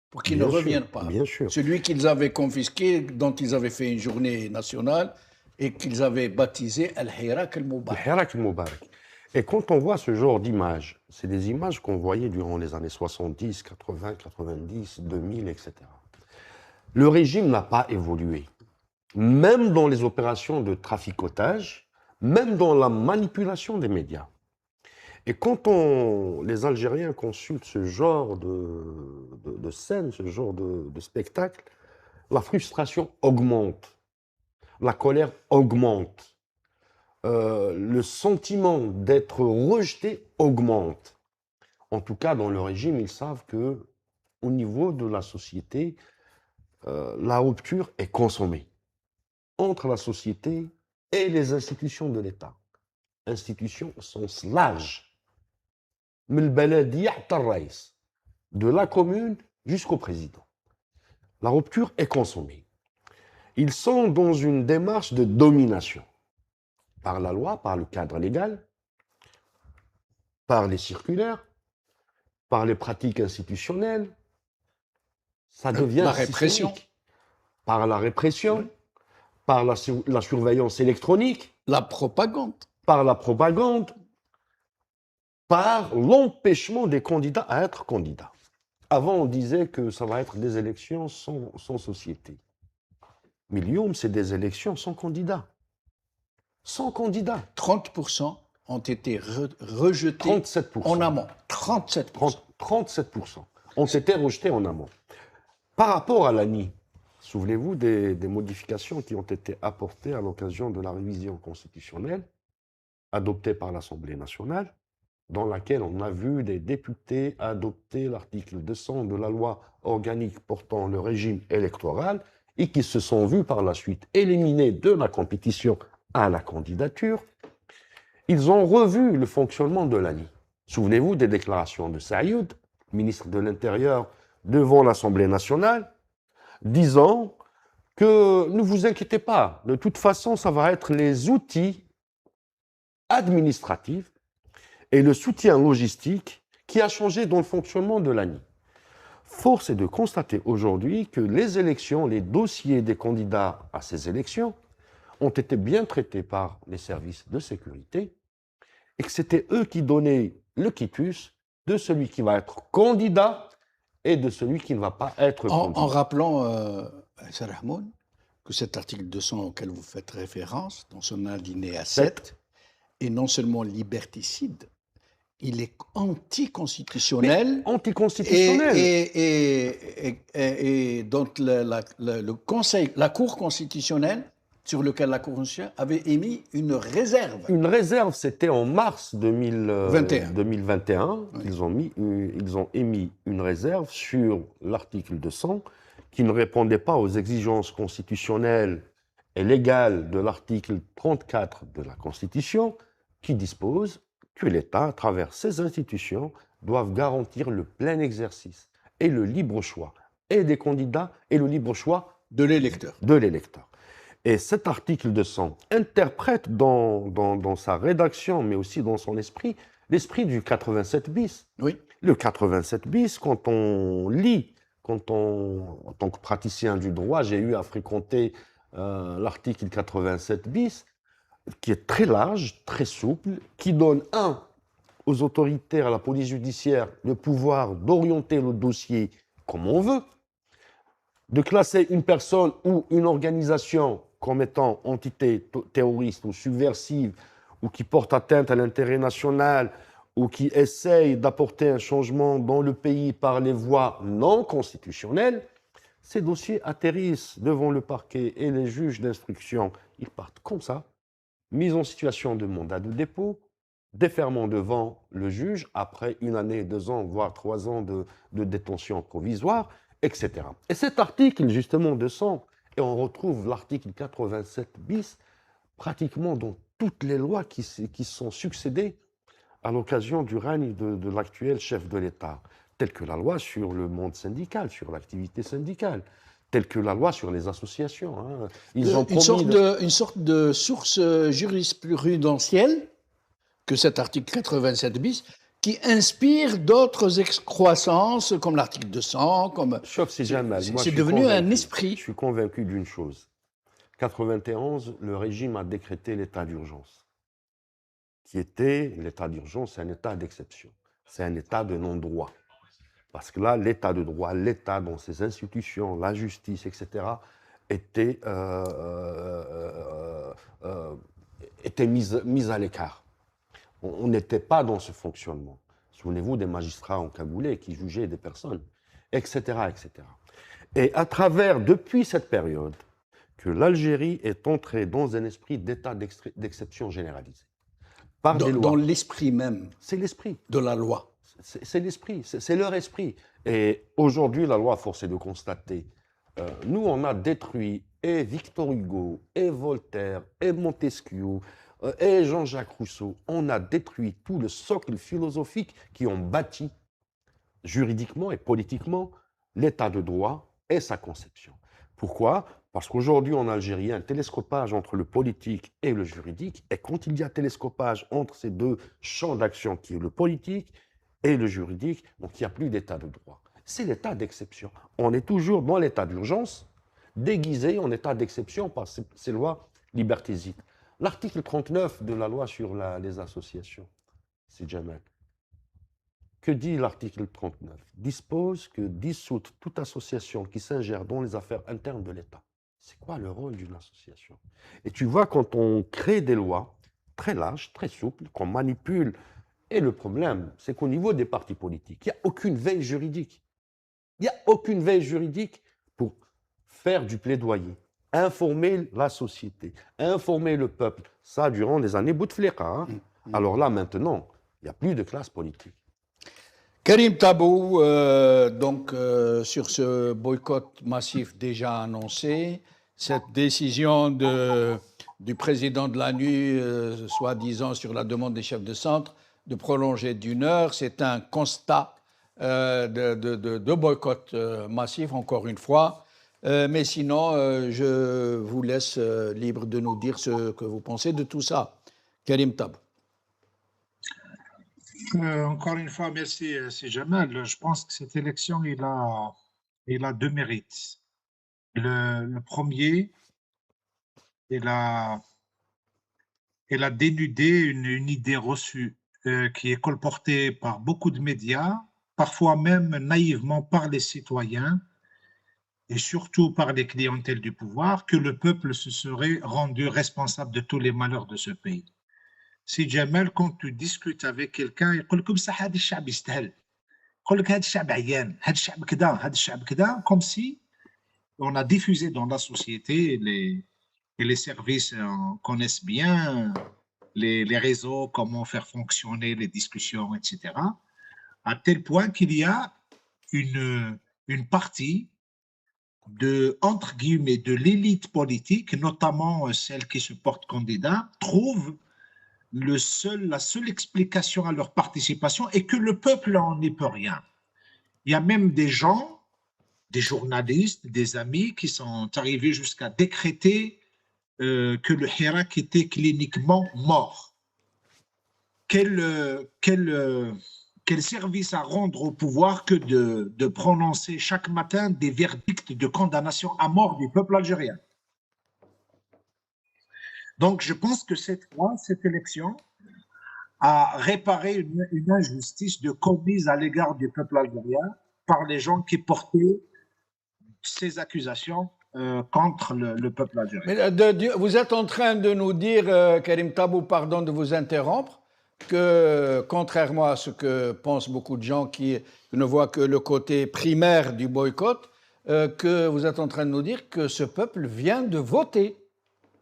pour qu'il ne revienne pas. Bien sûr. Celui qu'ils avaient confisqué, dont ils avaient fait une journée nationale et qu'ils avaient baptisé Al-Hirak al-Mubarak. Al-Hirak al-Mubarak. Et quand on voit ce genre d'images, c'est des images qu'on voyait durant les années 70, 80, 90, 2000, etc. Le régime n'a pas évolué. Même dans les opérations de traficotage, même dans la manipulation des médias. Et quand les Algériens consultent ce genre de scène, ce genre de spectacle, la frustration augmente, la colère augmente. Le sentiment d'être rejeté augmente. En tout cas, dans le régime, ils savent que, au niveau de la société, la rupture est consommée entre la société et les institutions de l'État. Institutions au sens large. De la commune jusqu'au président. La rupture est consommée. Ils sont dans une démarche de domination. Par la loi, par le cadre légal, par les circulaires, par les pratiques institutionnelles. Ça devient la répression. systémique. Par la répression, par la surveillance électronique, la propagande, par la propagande, par l'empêchement des candidats à être candidats. Avant, on disait que ça va être des élections sans société. Mais Lyon, c'est des élections sans candidats. Sans candidats. 30% ont été rejetés 37%. en amont. 37%. 37% ont été rejetés en amont. Par rapport à l'ANI, souvenez-vous des modifications qui ont été apportées à l'occasion de la révision constitutionnelle adoptée par l'Assemblée nationale, dans laquelle on a vu des députés adopter l'article 200 de la loi organique portant le régime électoral et qui se sont vus par la suite éliminés de la compétition à la candidature. Ils ont revu le fonctionnement de l'ANI. Souvenez-vous des déclarations de Saïd, ministre de l'Intérieur, devant l'Assemblée nationale, disant que ne vous inquiétez pas, de toute façon, ça va être les outils administratifs et le soutien logistique qui a changé dans le fonctionnement de l'ANI. Force est de constater aujourd'hui que les élections, les dossiers des candidats à ces élections ont été bien traités par les services de sécurité et que c'était eux qui donnaient le quitus de celui qui va être candidat et de celui qui ne va pas être candidat. En rappelant, Sarah Hamoun, que cet article 200 auquel vous faites référence, dans son alinéa 7, est non seulement liberticide, il est anticonstitutionnel. Anticonstitutionnel. Et donc le Conseil, la Cour constitutionnelle, sur lequel la Cour constitutionnelle avait émis une réserve. Une réserve, c'était en mars 2021. Oui. Ils ont émis une réserve sur l'article 200 qui ne répondait pas aux exigences constitutionnelles et légales de l'article 34 de la Constitution, qui dispose que l'État, à travers ses institutions, doivent garantir le plein exercice et le libre choix et des candidats et le libre choix de l'électeur. Et cet article 200 interprète dans sa rédaction, mais aussi dans son esprit, l'esprit du 87 bis. Oui. Le 87 bis, quand on lit, en tant que praticien du droit, j'ai eu à fréquenter l'article 87 bis, qui est très large, très souple, qui donne, aux autorités, à la police judiciaire, le pouvoir d'orienter le dossier comme on veut, de classer une personne ou une organisation comme étant entité terroriste ou subversive, ou qui porte atteinte à l'intérêt national, ou qui essaye d'apporter un changement dans le pays par les voies non constitutionnelles, ces dossiers atterrissent devant le parquet et les juges d'instruction. Ils partent comme ça, mise en situation de mandat de dépôt, déferment devant le juge après 1 année, 2 ans, voire 3 ans de détention provisoire, etc. Et cet article, justement, 200, et on retrouve l'article 87 bis pratiquement dans toutes les lois qui sont succédées à l'occasion du règne de l'actuel chef de l'État, telles que la loi sur le monde syndical, sur l'activité syndicale, telle que la loi sur les associations. Hein. Ils ont une sorte de source jurisprudentielle que cet article 87 bis, qui inspire d'autres excroissances, comme l'article 200, comme... C'est devenu un esprit. Je suis convaincu d'une chose. 91, le régime a décrété l'état d'urgence, qui était, l'état d'urgence, c'est un état d'exception. C'est un état de non-droit. Parce que là, l'état de droit, l'État dans ses institutions, la justice, etc., était mis à l'écart. On n'était pas dans ce fonctionnement. Souvenez-vous des magistrats encagoulés qui jugeaient des personnes, etc., etc. Et à travers, depuis cette période, que l'Algérie est entrée dans un esprit d'état d'exception généralisé. Par des lois. Dans l'esprit même. C'est l'esprit. De la loi. C'est l'esprit, c'est leur esprit. Et aujourd'hui, la loi, force est de constater, nous, on a détruit et Victor Hugo, et Voltaire, et Montesquieu, et Jean-Jacques Rousseau. On a détruit tout le socle philosophique qui ont bâti juridiquement et politiquement l'état de droit et sa conception. Pourquoi ? Parce qu'aujourd'hui, en Algérie, il y a un télescopage entre le politique et le juridique. Et quand il y a télescopage entre ces deux champs d'action, qui est le politique et le juridique, donc il n'y a plus d'état de droit. C'est l'état d'exception. On est toujours dans l'état d'urgence, déguisé en état d'exception par ces lois liberticides. L'article 39 de la loi sur les associations, c'est Jamal. Que dit l'article 39 ? Dispose que dissoute toute association qui s'ingère dans les affaires internes de l'État. C'est quoi le rôle d'une association ? Et tu vois, quand on crée des lois très larges, très souples, qu'on manipule, et le problème, c'est qu'au niveau des partis politiques, il n'y a aucune veille juridique. Il n'y a aucune veille juridique pour faire du plaidoyer, informer la société, informer le peuple. Ça, durant les années Bouteflika. Hein. Alors là, maintenant, il n'y a plus de classe politique. Karim Tabou, sur ce boycott massif déjà annoncé, cette décision du président de l'ANU, soi-disant sur la demande des chefs de centre, de prolonger d'1 heure, c'est un constat de boycott massif, encore une fois. Mais sinon, je vous laisse libre de nous dire ce que vous pensez de tout ça. Karim Tabou. Encore une fois, merci, c'est Jamal. Je pense que cette élection, il a deux mérites. Le premier, il a, il a dénudé une idée reçue qui est colportée par beaucoup de médias, parfois même naïvement par les citoyens et surtout par les clientèles du pouvoir, que le peuple se serait rendu responsable de tous les malheurs de ce pays. Si Jamal, quand tu discutes avec quelqu'un, il dit comme ça, هذا الشعب يستاهل. يقول لك هذا الشعب عيان، هذا الشعب كذا، هذا الشعب كذا, comme si on a diffusé dans la société, et les services connaissent bien les réseaux, comment faire fonctionner les discussions, etc., à tel point qu'il y a une partie entre guillemets, de l'élite politique, notamment celle qui se porte candidat, trouve la seule explication à leur participation est que le peuple en n'y peut rien. Il y a même des gens, des journalistes, des amis qui sont arrivés jusqu'à décréter que le Hirak était cliniquement mort. Quel service à rendre au pouvoir que de prononcer chaque matin des verdicts de condamnation à mort du peuple algérien. Donc je pense que cette fois, cette élection a réparé une injustice commise à l'égard du peuple algérien par les gens qui portaient ces accusations contre le peuple algérien. Mais vous êtes en train de nous dire, Karim Tabou, pardon de vous interrompre, que contrairement à ce que pensent beaucoup de gens qui ne voient que le côté primaire du boycott, que vous êtes en train de nous dire que ce peuple vient de voter,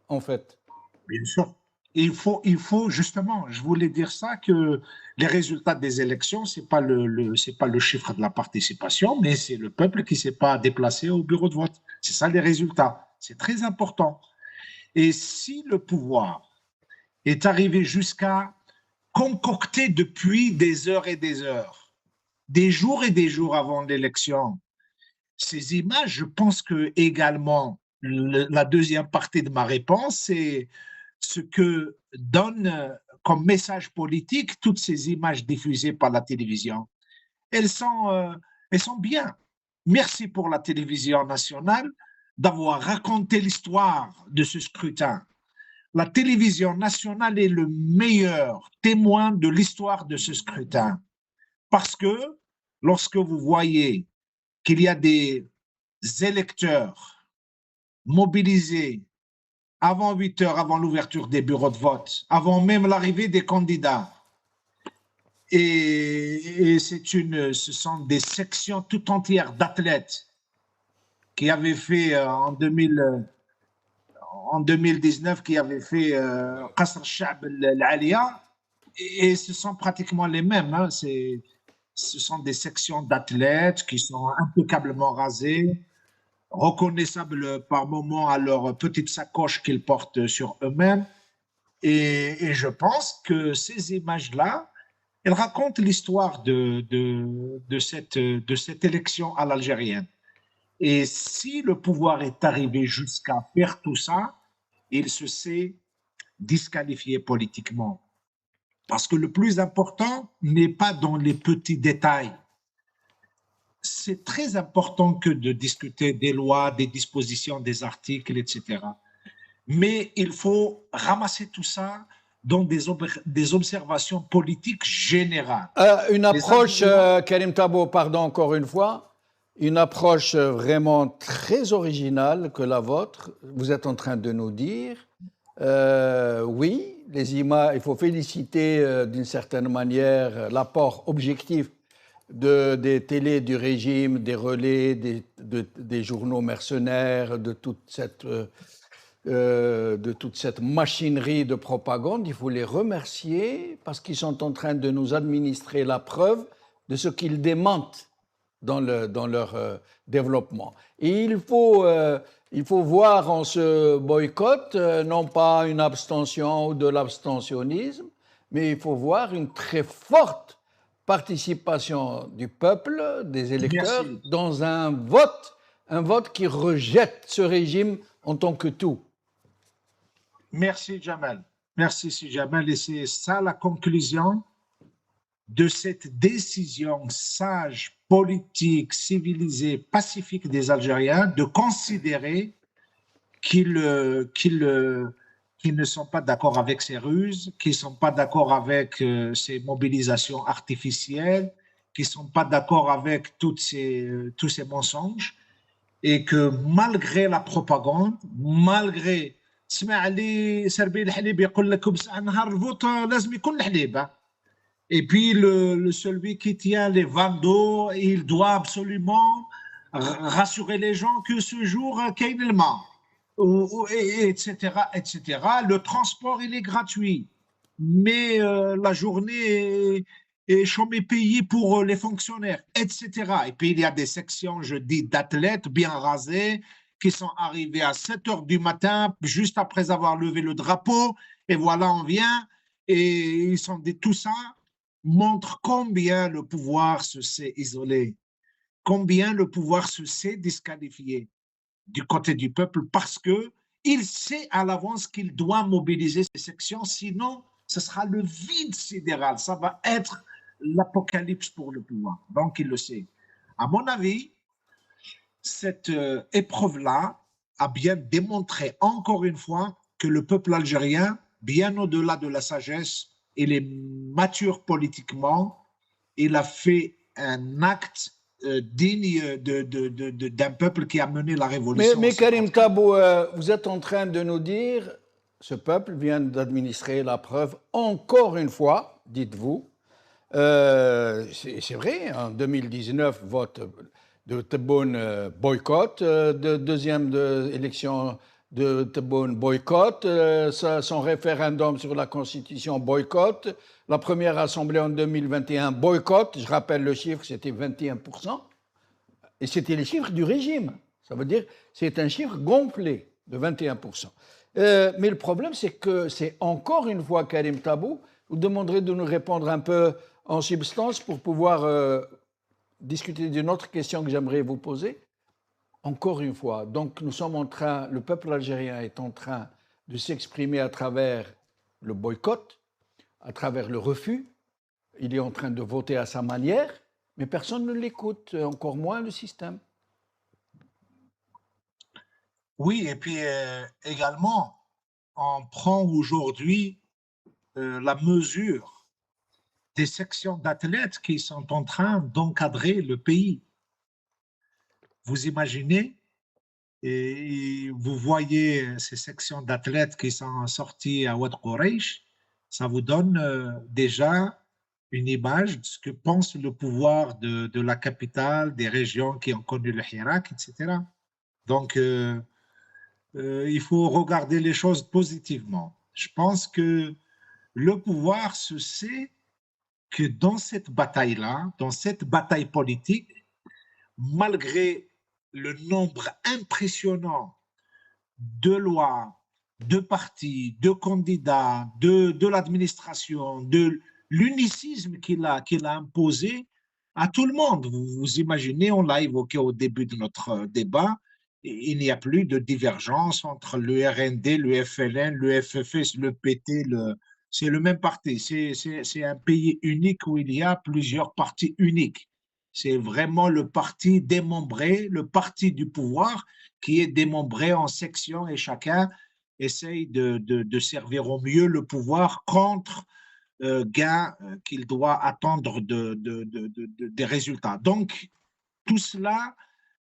en fait. Bien sûr. Il faut justement, je voulais dire ça, que les résultats des élections, c'est pas le chiffre de la participation, mais c'est le peuple qui s'est pas déplacé au bureau de vote. C'est ça les résultats. C'est très important. Et si le pouvoir est arrivé jusqu'à concocter depuis des heures et des heures, des jours et des jours avant l'élection, ces images, je pense que également, la deuxième partie de ma réponse, c'est ce que donne comme message politique toutes ces images diffusées par la télévision. Elles sont bien. Merci pour la télévision nationale d'avoir raconté l'histoire de ce scrutin. La télévision nationale est le meilleur témoin de l'histoire de ce scrutin. Parce que lorsque vous voyez qu'il y a des électeurs mobilisés avant 8 heures, avant l'ouverture des bureaux de vote, avant même l'arrivée des candidats, et ce sont des sections tout entières d'athlètes qui avaient fait en 2019, qui avaient fait Qasr al-Sha'b al-Alia, et ce sont pratiquement les mêmes. Hein. Ce sont des sections d'athlètes qui sont impeccablement rasées, reconnaissables par moments à leur petite sacoche qu'ils portent sur eux-mêmes. Et je pense que ces images-là, elles racontent l'histoire de cette élection à l'algérienne. Et si le pouvoir est arrivé jusqu'à faire tout ça, il se sait disqualifié politiquement. Parce que le plus important n'est pas dans les petits détails. C'est très important que de discuter des lois, des dispositions, des articles, etc. Mais il faut ramasser tout ça dans des observations politiques générales. Une approche, Karim Tabou, pardon encore une fois, une approche vraiment très originale que la vôtre. Vous êtes en train de nous dire, oui, les images, il faut féliciter d'une certaine manière l'apport objectif des télés du régime, des relais, des journaux mercenaires, de toute cette machinerie de propagande. Il faut les remercier parce qu'ils sont en train de nous administrer la preuve de ce qu'ils démentent dans leur développement. Et il faut voir en ce boycott non pas une abstention ou de l'abstentionnisme, mais il faut voir une très forte participation du peuple, des électeurs, Merci. dans un vote qui rejette ce régime en tant que tout. Merci Jamal. Merci Jamal. Et c'est ça la conclusion de cette décision sage, politique, civilisée, pacifique des Algériens de considérer qu'ils ne sont pas d'accord avec ces ruses, qu'ils ne sont pas d'accord avec ces mobilisations artificielles, qu'ils ne sont pas d'accord avec tous ces mensonges, et que malgré la propagande, malgré تسمع لي سربيل الحليب يقول لك بصح نهار الفوت لازم يكون الحليب. Et puis celui qui tient les vanneaux, il doit absolument rassurer les gens que ce jour qu'il y a le mat, etc., etc. Le transport il est gratuit, mais la journée est chômée payée pour les fonctionnaires, etc. Et puis il y a des sections, je dis, d'athlètes bien rasés qui sont arrivés à 7 heures du matin, juste après avoir levé le drapeau, et voilà, on vient, et ils sont dit, tout ça montre combien le pouvoir se sait isolé, combien le pouvoir se sait disqualifié du côté du peuple, parce qu'il sait à l'avance qu'il doit mobiliser ces sections, sinon ce sera le vide sidéral, ça va être l'apocalypse pour le pouvoir. Donc il le sait. À mon avis, cette épreuve-là a bien démontré encore une fois que le peuple algérien, bien au-delà de la sagesse, il est mature politiquement, il a fait un acte digne d'un peuple qui a mené la révolution. Mais Karim Tabou, vous êtes en train de nous dire, ce peuple vient d'administrer la preuve encore une fois, dites-vous. C'est vrai, en 2019, vote de Tebboune boycott, deuxième élection de Tebboune boycott, son référendum sur la Constitution boycott, la première assemblée en 2021 boycott, je rappelle le chiffre, c'était 21%, et c'était les chiffres du régime, ça veut dire c'est un chiffre gonflé de 21%. Mais le problème, c'est que c'est encore une fois, Karim Tabou, vous demanderez de nous répondre un peu en substance pour pouvoir discuter d'une autre question que j'aimerais vous poser. Encore une fois, donc nous sommes en train, le peuple algérien est en train de s'exprimer à travers le boycott, à travers le refus. Il est en train de voter à sa manière, mais personne ne l'écoute, encore moins le système. Oui, et puis également, on prend aujourd'hui la mesure des sections d'athlètes qui sont en train d'encadrer le pays. Vous imaginez, et vous voyez ces sections d'athlètes qui sont sorties à Oued Quraish, ça vous donne déjà une image de ce que pense le pouvoir de la capitale, des régions qui ont connu le Hirak, etc. Donc, il faut regarder les choses positivement. Je pense que le pouvoir se sait que dans cette bataille-là, dans cette bataille politique, malgré le nombre impressionnant de lois, de partis, de candidats, de l'administration, de l'unicisme qu'il a imposé à tout le monde. Vous imaginez, on l'a évoqué au début de notre débat, il n'y a plus de divergence entre le RND, le FLN, le FFS, le PT, c'est le même parti. C'est un pays unique où il y a plusieurs partis uniques. C'est vraiment le parti démembré, le parti du pouvoir qui est démembré en sections et chacun essaye de servir au mieux le pouvoir contre gain qu'il doit attendre des résultats. Donc, tout cela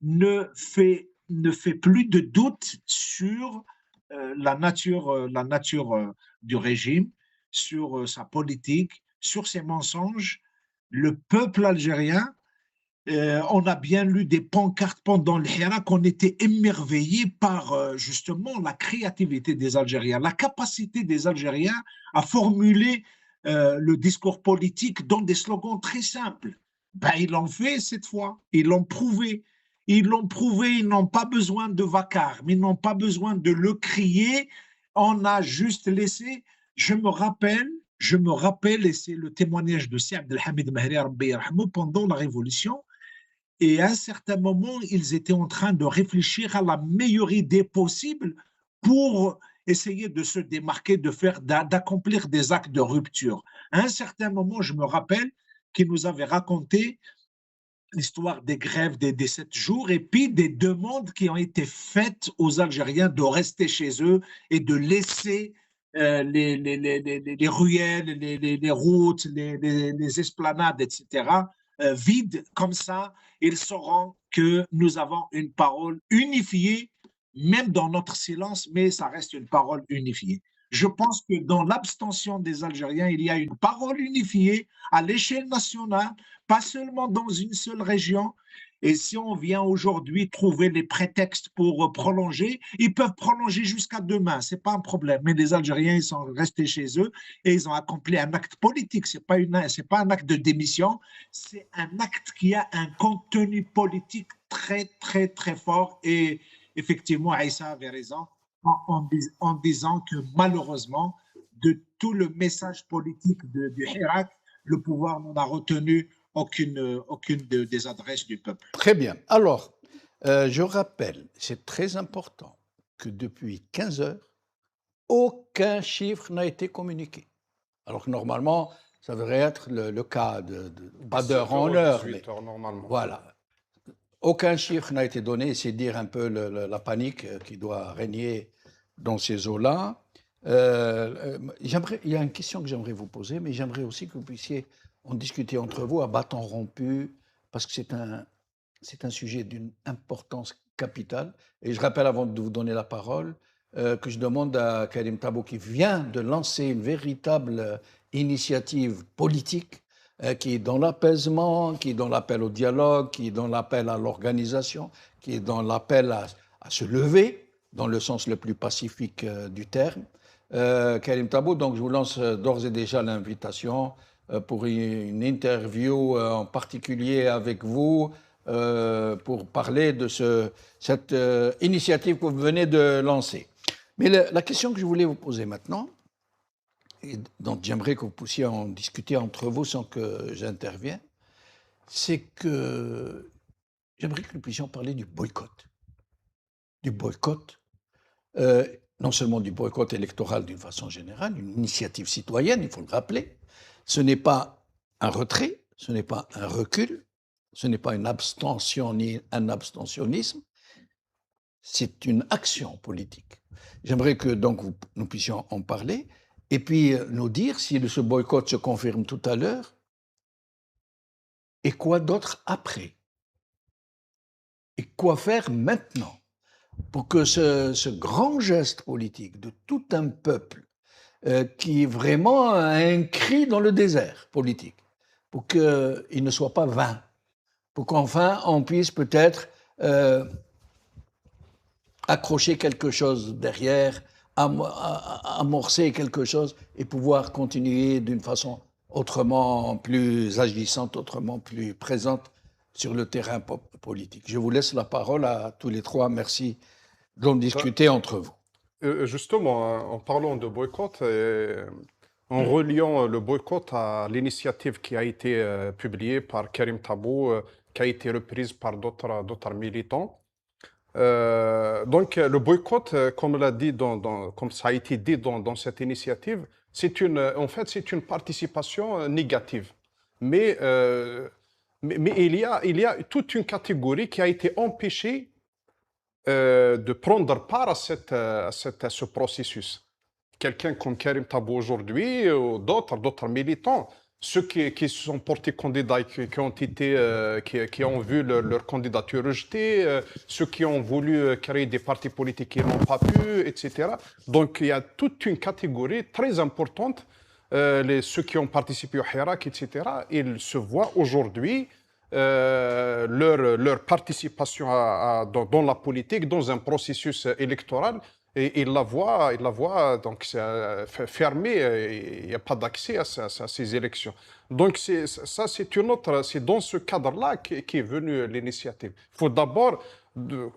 ne fait plus de doute sur la nature du régime, sur sa politique, sur ses mensonges. Le peuple algérien, on a bien lu des pancartes pendant le Hirak, on était émerveillés par justement la créativité des Algériens, la capacité des Algériens à formuler le discours politique dans des slogans très simples. Ben, ils l'ont fait cette fois, ils l'ont prouvé. Ils l'ont prouvé, ils n'ont pas besoin de vacarme, ils n'ont pas besoin de le crier, on a juste laissé, je me rappelle, et c'est le témoignage de Seydi Abdelhamid Mahri Rabbi Yarhamou pendant la Révolution, et à un certain moment, ils étaient en train de réfléchir à la meilleure idée possible pour essayer de se démarquer, d'accomplir des actes de rupture. À un certain moment, je me rappelle, qui nous avait raconté l'histoire des grèves des 7 jours et puis des demandes qui ont été faites aux Algériens de rester chez eux et de laisser les ruelles, les routes, les esplanades, etc., vides. Comme ça, ils sauront que nous avons une parole unifiée, même dans notre silence, mais ça reste une parole unifiée. Je pense que dans l'abstention des Algériens, il y a une parole unifiée à l'échelle nationale, pas seulement dans une seule région. Et si on vient aujourd'hui trouver les prétextes pour prolonger, ils peuvent prolonger jusqu'à demain, ce n'est pas un problème. Mais les Algériens, ils sont restés chez eux et ils ont accompli un acte politique. Ce n'est pas un acte de démission, c'est un acte qui a un contenu politique très, très, très fort. Et effectivement, Aïssa avait raison en disant que malheureusement, de tout le message politique du Hirak, le pouvoir n'en a retenu aucune des adresses du peuple. Très bien. Alors, je rappelle, c'est très important, que depuis 15 heures, aucun chiffre n'a été communiqué. Alors que normalement, ça devrait être le cas, pas d'heure en heure. 18 heures normalement. Voilà. Aucun chiffre n'a été donné, c'est dire un peu la panique qui doit régner dans ces eaux-là. Il y a une question que j'aimerais vous poser, mais j'aimerais aussi que vous puissiez en discuter entre vous à bâton rompu, parce que c'est un sujet d'une importance capitale. Et je rappelle, avant de vous donner la parole, que je demande à Karim Tabou, qui vient de lancer une véritable initiative politique, qui est dans l'apaisement, qui est dans l'appel au dialogue, qui est dans l'appel à l'organisation, qui est dans l'appel à se lever, dans le sens le plus pacifique du terme. Karim Tabou, donc je vous lance d'ores et déjà l'invitation pour une interview en particulier avec vous, pour parler de cette initiative que vous venez de lancer. Mais la question que je voulais vous poser maintenant, et dont j'aimerais que vous puissiez en discuter entre vous sans que j'intervienne, c'est que j'aimerais que nous puissions parler du boycott. Du boycott, non seulement du boycott électoral d'une façon générale, une initiative citoyenne, il faut le rappeler. Ce n'est pas un retrait, ce n'est pas un recul, ce n'est pas une abstention ni un abstentionnisme, c'est une action politique. J'aimerais que donc nous puissions en parler et puis nous dire si ce boycott se confirme tout à l'heure et quoi d'autre après. Et quoi faire maintenant pour que ce grand geste politique de tout un peuple qui est vraiment un cri dans le désert politique, pour qu'il ne soit pas vain, pour qu'enfin on puisse peut-être accrocher quelque chose derrière, amorcer quelque chose et pouvoir continuer d'une façon autrement plus agissante, autrement plus présente sur le terrain politique. Je vous laisse la parole à tous les trois. Merci d'en discuter entre vous. Justement, en parlant de boycott, en reliant le boycott à l'initiative qui a été publiée par Karim Tabou, qui a été reprise par d'autres militants. Donc le boycott, comme ça a été dit dans cette initiative, en fait, c'est une participation négative. Mais il y a toute une catégorie qui a été empêchée de prendre part à ce processus. Quelqu'un comme Karim Tabou aujourd'hui, ou d'autres militants, ceux qui se sont portés candidats, qui ont vu leur candidature rejetée, ceux qui ont voulu créer des partis politiques qui n'ont pas pu, etc. Donc il y a toute une catégorie très importante, ceux qui ont participé au Hirak, etc. Ils se voient aujourd'hui leur participation dans la politique, dans un processus électoral, et ils la voient donc fermée, il n'y a pas d'accès à ces élections. Donc c'est dans ce cadre-là qu'est venue l'initiative. Il faut d'abord,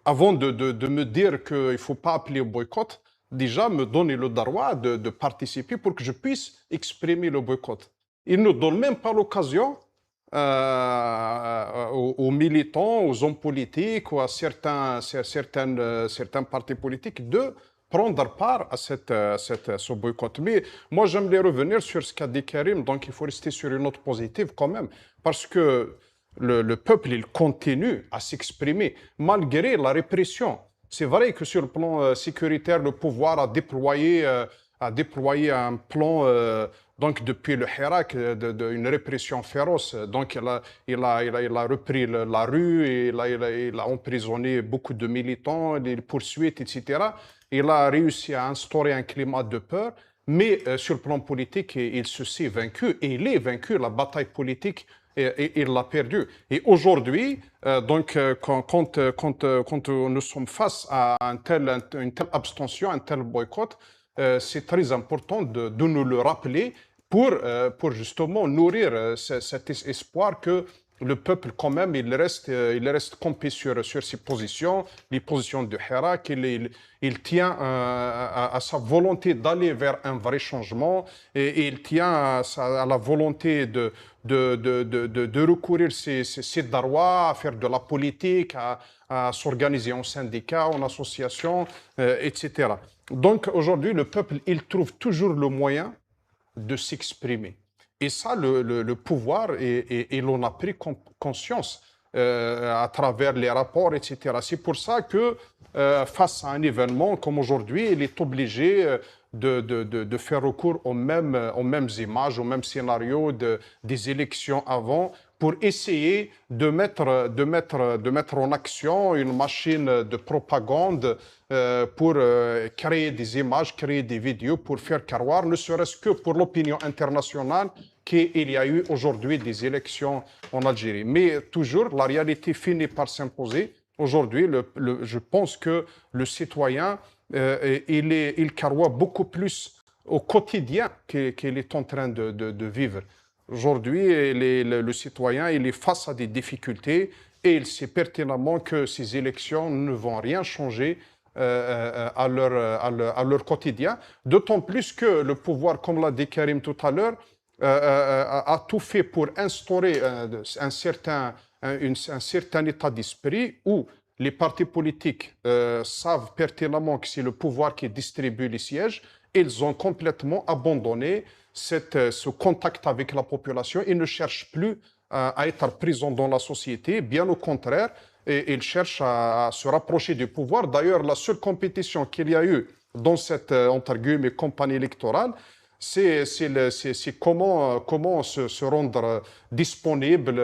avant de me dire qu'il ne faut pas appeler au boycott, déjà me donner le droit de participer pour que je puisse exprimer le boycott. Ils ne donnent même pas l'occasion aux militants, aux hommes politiques ou à certains partis politiques de prendre part à ce boycott. Mais moi, j'aimerais revenir sur ce qu'a dit Karim, donc il faut rester sur une note positive quand même, parce que le peuple, il continue à s'exprimer malgré la répression. C'est vrai que sur le plan sécuritaire, le pouvoir a déployé un plan donc depuis le Hirak une répression féroce. Donc il a repris la rue, et il a emprisonné beaucoup de militants, des poursuites, etc. Il a réussi à instaurer un climat de peur, mais sur le plan politique, il se sait vaincu, et il est vaincu. La bataille politique, et il l'a perdu. Et aujourd'hui, quand nous sommes face à une telle abstention, un tel boycott, c'est très important de nous le rappeler pour justement nourrir cet espoir que le peuple, quand même, il reste campé sur ses positions, les positions de Hirak. Il tient à sa volonté d'aller vers un vrai changement, et il tient à la volonté de recourir ses darwa, à faire de la politique, à s'organiser en syndicat, en association, etc. Donc aujourd'hui, le peuple, il trouve toujours le moyen de s'exprimer. Et ça, le pouvoir, il en a pris conscience à travers les rapports, etc. C'est pour ça que face à un événement comme aujourd'hui, il est obligé de faire recours aux mêmes images, aux mêmes scénarios des élections avant, pour essayer de mettre en action une machine de propagande pour créer des images, créer des vidéos, pour faire croire, ne serait-ce que pour l'opinion internationale, qu'il y a eu aujourd'hui des élections en Algérie. Mais toujours, la réalité finit par s'imposer. Aujourd'hui, je pense que le citoyen, il carroie beaucoup plus au quotidien qu'il est en train de vivre. Aujourd'hui, le citoyen, il est face à des difficultés, et il sait pertinemment que ces élections ne vont rien changer à leur quotidien. D'autant plus que le pouvoir, comme l'a dit Karim tout à l'heure, a tout fait pour instaurer un certain état d'esprit où les partis politiques savent pertinemment que c'est le pouvoir qui distribue les sièges. Ils ont complètement abandonné ce contact avec la population. Ils ne cherchent plus à être présents dans la société, bien au contraire, et ils cherchent à se rapprocher du pouvoir. D'ailleurs, la seule compétition qu'il y a eu dans cette entre guillemets campagne électorale, c'est comment se rendre disponible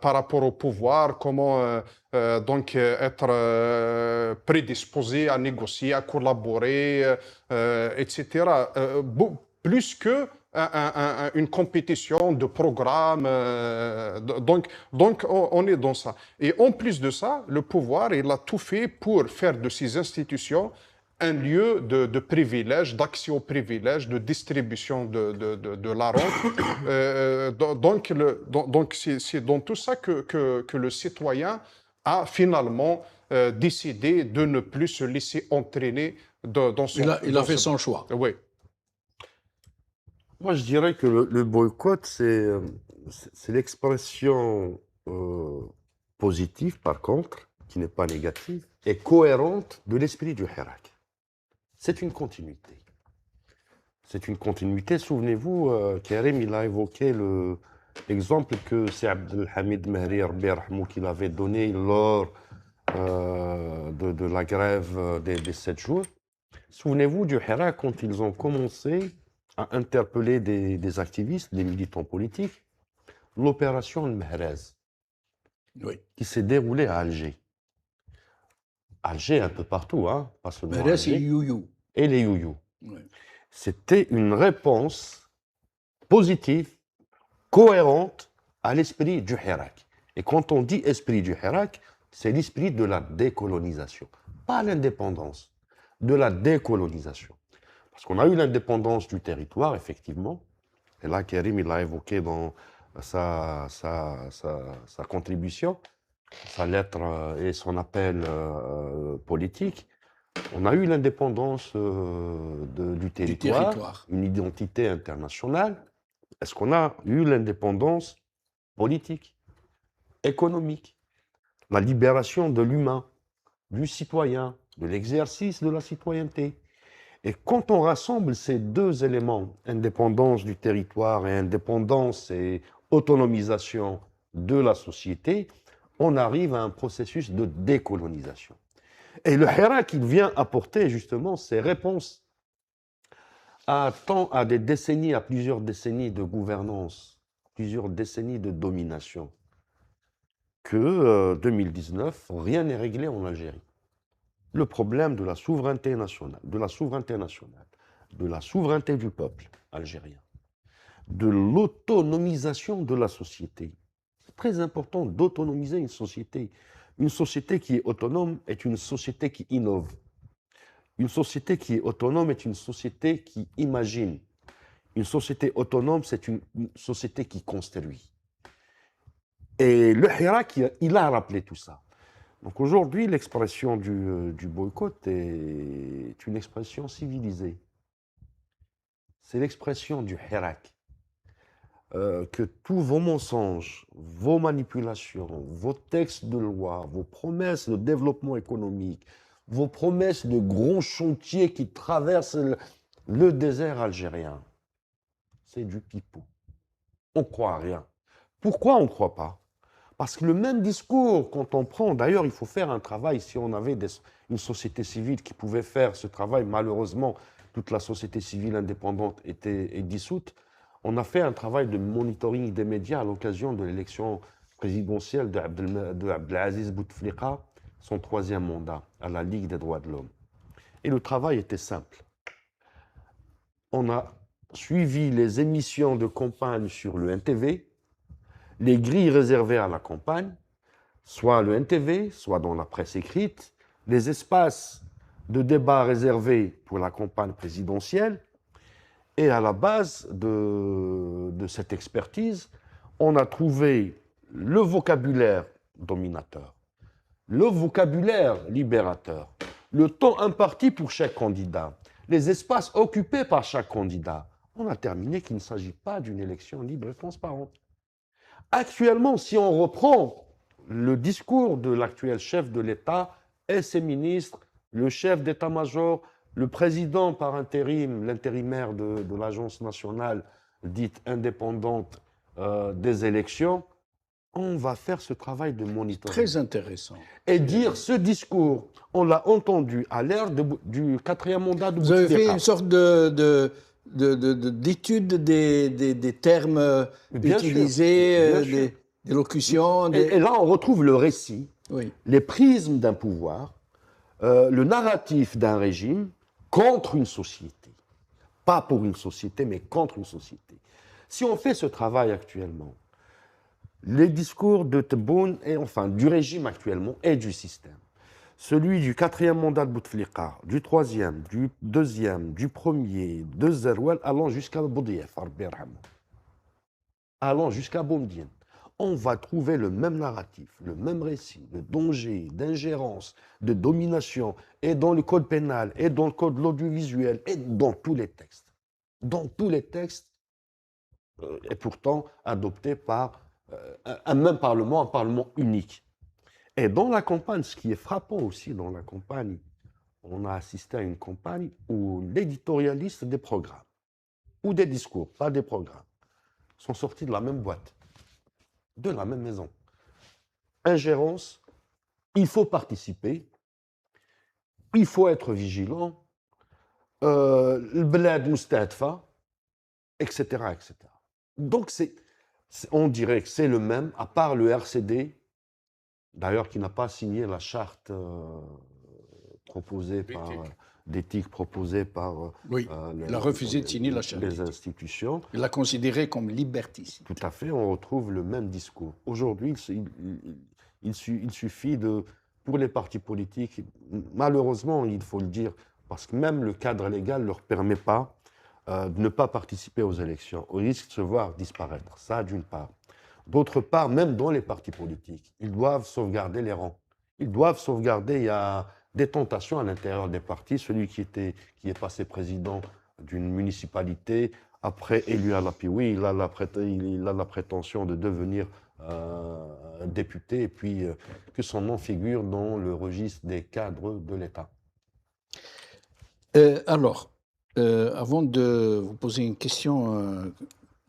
par rapport au pouvoir, comment donc être prédisposé à négocier, à collaborer, etc. Plus que une compétition de programme. Donc on est dans ça. Et en plus de ça, le pouvoir, il a tout fait pour faire de ces institutions un lieu de privilèges, d'accès aux privilèges, de distribution de la rente. Donc c'est dans tout ça que le citoyen a finalement décidé de ne plus se laisser entraîner dans son... Il a fait son choix. Oui. Moi, je dirais que le boycott, c'est l'expression positive, par contre, qui n'est pas négative, et cohérente de l'esprit du Hirak. C'est une continuité. C'est une continuité. Souvenez-vous, Karim, il a évoqué l'exemple que c'est Abdelhamid Mehri, qu'il avait donné lors de la grève des 7 jours. Souvenez-vous du Hirak quand ils ont commencé à interpeller des activistes, des militants politiques, l'opération Mehrez, Oui. qui s'est déroulée à Alger. Alger, un peu partout, hein, pas seulement Mais là, Alger. c'est you-you. Et les you-you. Oui. C'était une réponse positive, cohérente à l'esprit du Hirak. Et quand on dit esprit du Hirak, c'est l'esprit de la décolonisation. Pas l'indépendance, de la décolonisation. Parce qu'on a eu l'indépendance du territoire, effectivement. Et là, Karim, il l'a évoqué dans sa contribution, sa lettre et son appel politique. On a eu l'indépendance du territoire, une identité internationale. Est-ce qu'on a eu l'indépendance politique, économique, la libération de l'humain, du citoyen, de l'exercice de la citoyenneté. Et quand on rassemble ces deux éléments, indépendance du territoire et indépendance et autonomisation de la société, on arrive à un processus de décolonisation. Et le Hirak, il vient apporter justement ces réponses à des décennies, à plusieurs décennies de gouvernance, plusieurs décennies de domination, que 2019, rien n'est réglé en Algérie. Le problème de la souveraineté nationale, de la souveraineté du peuple algérien, de l'autonomisation de la société. C'est très important d'autonomiser une société. Une société qui est autonome est une société qui innove. Une société qui est autonome est une société qui imagine. Une société autonome, c'est une société qui construit. Et le Hirak, il a rappelé tout ça. Donc aujourd'hui, l'expression du boycott est une expression civilisée. C'est l'expression du Hirak. Que tous vos mensonges, vos manipulations, vos textes de loi, vos promesses de développement économique, vos promesses de grands chantiers qui traversent le désert algérien, c'est du pipeau. On ne croit à rien. Pourquoi on ne croit pas? Parce que le même discours, quand on prend, d'ailleurs, il faut faire un travail, si on avait une société civile qui pouvait faire ce travail, malheureusement, toute la société civile indépendante est dissoute. On a fait un travail de monitoring des médias à l'occasion de l'élection présidentielle de Abdelaziz Bouteflika, son 3e mandat à la Ligue des droits de l'homme. Et le travail était simple. On a suivi les émissions de campagne sur le NTV, les grilles réservées à la campagne, soit le NTV, soit dans la presse écrite, les espaces de débat réservés pour la campagne présidentielle. Et à la base de cette expertise, on a trouvé le vocabulaire dominateur, le vocabulaire libérateur, le temps imparti pour chaque candidat, les espaces occupés par chaque candidat. On a terminé qu'il ne s'agit pas d'une élection libre et transparente. Actuellement, si on reprend le discours de l'actuel chef de l'État et ses ministres, le chef d'état-major, le président par intérim, l'intérimaire de l'Agence nationale dite indépendante des élections, on va faire ce travail de monitoring. Très intéressant. Et dire ce discours, on l'a entendu à l'ère du 4e mandat de Vous avez Bouteflika. fait une sorte d'étude des termes Bien utilisés, sûr, bien sûr. des locutions. Et là, on retrouve le récit, Oui. les prismes d'un pouvoir, le narratif d'un régime contre une société. Pas pour une société, mais contre une société. Si on fait ce travail actuellement, les discours de Tebboune, et enfin du régime actuellement et du système, celui du 4e mandat de Bouteflika, du 3e, du 2e, du 1er, de Zerouel, allant jusqu'à Boudief, allant jusqu'à Boumdien, on va trouver le même narratif, le même récit de danger, d'ingérence, de domination, et dans le code pénal, et dans le code de l'audiovisuel, et dans tous les textes. Dans tous les textes, et pourtant adoptés par un même Parlement, un Parlement unique. Et dans la campagne, ce qui est frappant aussi dans la campagne, on a assisté à une campagne où l'éditorialiste des programmes, ou des discours, pas des programmes, sont sortis de la même boîte, de la même maison. Ingérence, il faut participer, il faut être vigilant, le bled moustadfa, etc., etc. Donc, on dirait que c'est le même, à part le RCD, d'ailleurs, qui n'a pas signé la charte proposée d'éthique proposée par Oui, il a refusé de signer la charte les d'éthique. institutions. Il l'a considéré comme liberticide. Tout à fait, on retrouve le même discours. Aujourd'hui, il suffit pour les partis politiques, malheureusement, il faut le dire, parce que même le cadre légal ne leur permet pas de ne pas participer aux élections, au risque de se voir disparaître. Ça, d'une part. D'autre part, même dans les partis politiques, ils doivent sauvegarder les rangs. Ils doivent sauvegarder, il y a des tentations à l'intérieur des partis. Celui qui est passé président d'une municipalité, après élu à la Pioui, il a la prétention de devenir député et puis que son nom figure dans le registre des cadres de l'État. Alors, avant de vous poser une question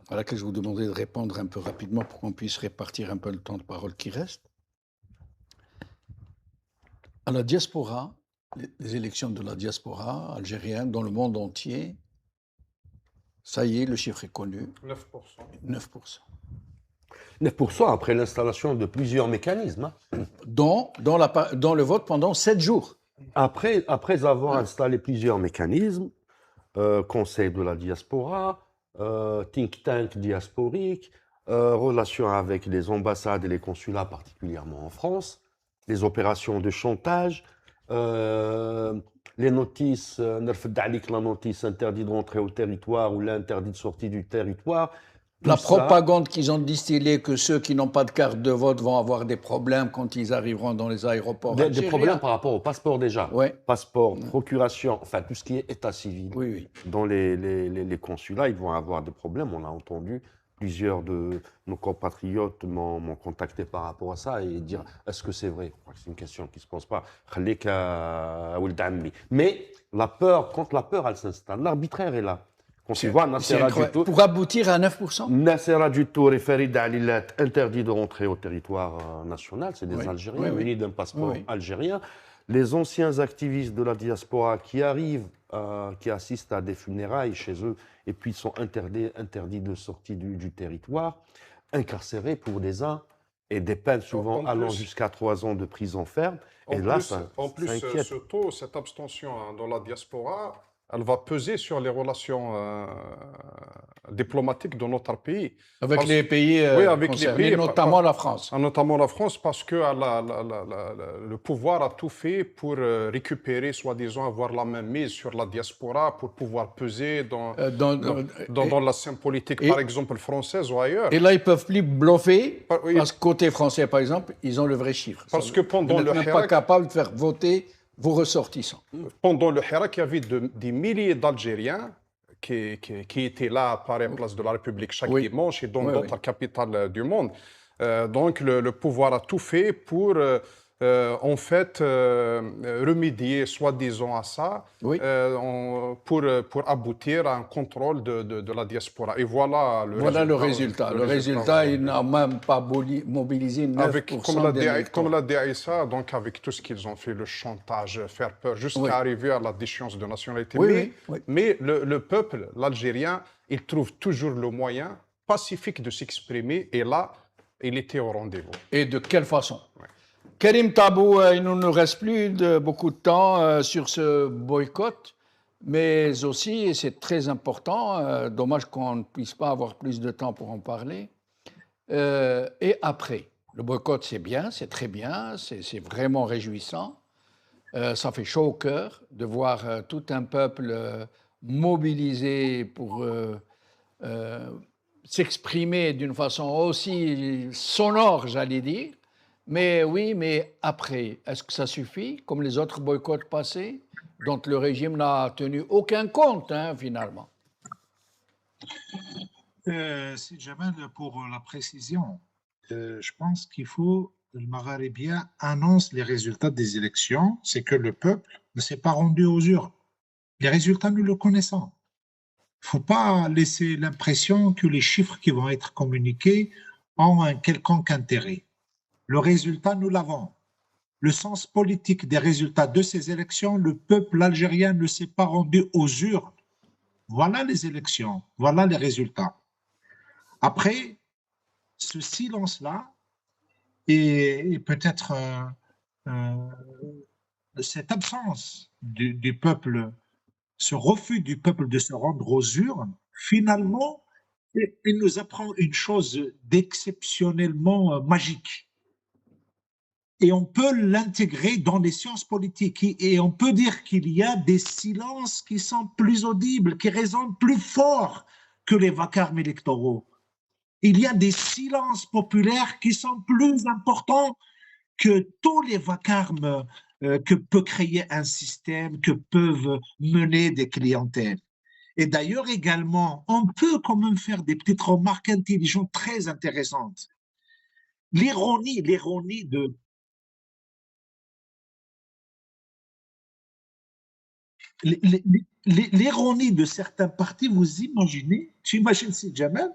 à laquelle je vous demandais de répondre un peu rapidement pour qu'on puisse répartir un peu le temps de parole qui reste, à la diaspora, les élections de la diaspora algérienne dans le monde entier, ça y est, le chiffre est connu, 9%. 9%. 9% après l'installation de plusieurs mécanismes. Hein. Dans le vote pendant 7 jours. Après avoir installé plusieurs mécanismes, Conseil de la diaspora, think tank diasporique, relations avec les ambassades et les consulats, particulièrement en France, les opérations de chantage, les notices, la notice interdit de rentrer au territoire ou l'interdit de sortie du territoire. La propagande qu'ils ont distillée que ceux qui n'ont pas de carte de vote vont avoir des problèmes quand ils arriveront dans les aéroports des problèmes par rapport au passeport déjà. Ouais. Passeport, procuration, enfin tout ce qui est état civil. Oui, oui. Dans les consulats, ils vont avoir des problèmes. On a entendu plusieurs de nos compatriotes m'ont contacté par rapport à ça et dire est-ce que c'est vrai? Je crois que c'est une question qui ne se pose pas. Mais la peur, quand la peur elle s'installe, l'arbitraire est là. Quand tu vois Nasser Adjoutour, pour aboutir à 9%. Nasser Adjoutour et Farid Alilat interdits de rentrer au territoire national, c'est des Oui, Algériens oui, munis d'un passeport oui. algérien. Les anciens activistes de la diaspora qui arrivent, qui assistent à des funérailles chez eux et puis sont interdits de sortie du territoire, incarcérés pour des ans et des peines souvent allant jusqu'à 3 ans de prison ferme. En plus, ce taux, cette abstention dans la diaspora, elle va peser sur les relations diplomatiques de notre pays. Avec les pays concernés, notamment la France. Notamment la France, parce que le pouvoir a tout fait pour récupérer, soi-disant, avoir la main mise sur la diaspora, pour pouvoir peser dans la scène politique, par exemple, française ou ailleurs. Et là, ils ne peuvent plus bluffer, parce que côté français, par exemple, ils ont le vrai chiffre. Parce que pendant le Hirak, pas capable de faire voter vos ressortissants. Pendant le Hirak, il y avait des milliers d'Algériens qui étaient là à Paris, place de la République, chaque dimanche et dans d'autres capitales du monde. Donc, le pouvoir a tout fait pour, en fait, remédier, soi-disant, à ça, pour aboutir à un contrôle de la diaspora. Et voilà le résultat. Le résultat, il n'a même pas mobilisé 9% comme l'a dit Aïssa, donc avec tout ce qu'ils ont fait, le chantage, faire peur, jusqu'à arriver à la déchéance de nationalité. Mais le peuple, l'Algérien, il trouve toujours le moyen pacifique de s'exprimer. Et là, il était au rendez-vous. Et de quelle façon? Karim Tabou, il ne nous reste plus beaucoup de temps sur ce boycott, mais aussi, et c'est très important, dommage qu'on ne puisse pas avoir plus de temps pour en parler, et après. Le boycott, c'est bien, c'est très bien, c'est vraiment réjouissant. Ça fait chaud au cœur de voir tout un peuple mobilisé pour s'exprimer d'une façon aussi sonore, j'allais dire. Mais oui, mais après, est-ce que ça suffit, comme les autres boycotts passés, dont le régime n'a tenu aucun compte, finalement? C'est Jamal, pour la précision, je pense qu'il faut que le Maghrébien annonce les résultats des élections, c'est que le peuple ne s'est pas rendu aux urnes. Les résultats, nous le connaissons. Il ne faut pas laisser l'impression que les chiffres qui vont être communiqués ont un quelconque intérêt. Le résultat, nous l'avons. Le sens politique des résultats de ces élections, le peuple algérien ne s'est pas rendu aux urnes. Voilà les élections, voilà les résultats. Après, ce silence-là et peut-être cette absence du peuple, ce refus du peuple de se rendre aux urnes, finalement, il nous apprend une chose d'exceptionnellement magique. Et on peut l'intégrer dans les sciences politiques. Et on peut dire qu'il y a des silences qui sont plus audibles, qui résonnent plus fort que les vacarmes électoraux. Il y a des silences populaires qui sont plus importants que tous les vacarmes que peut créer un système, que peuvent mener des clientèles. Et d'ailleurs également, on peut quand même faire des petites remarques intelligentes très intéressantes. L'ironie de l'ironie de certains partis, vous imaginez, tu imagines si Jamal,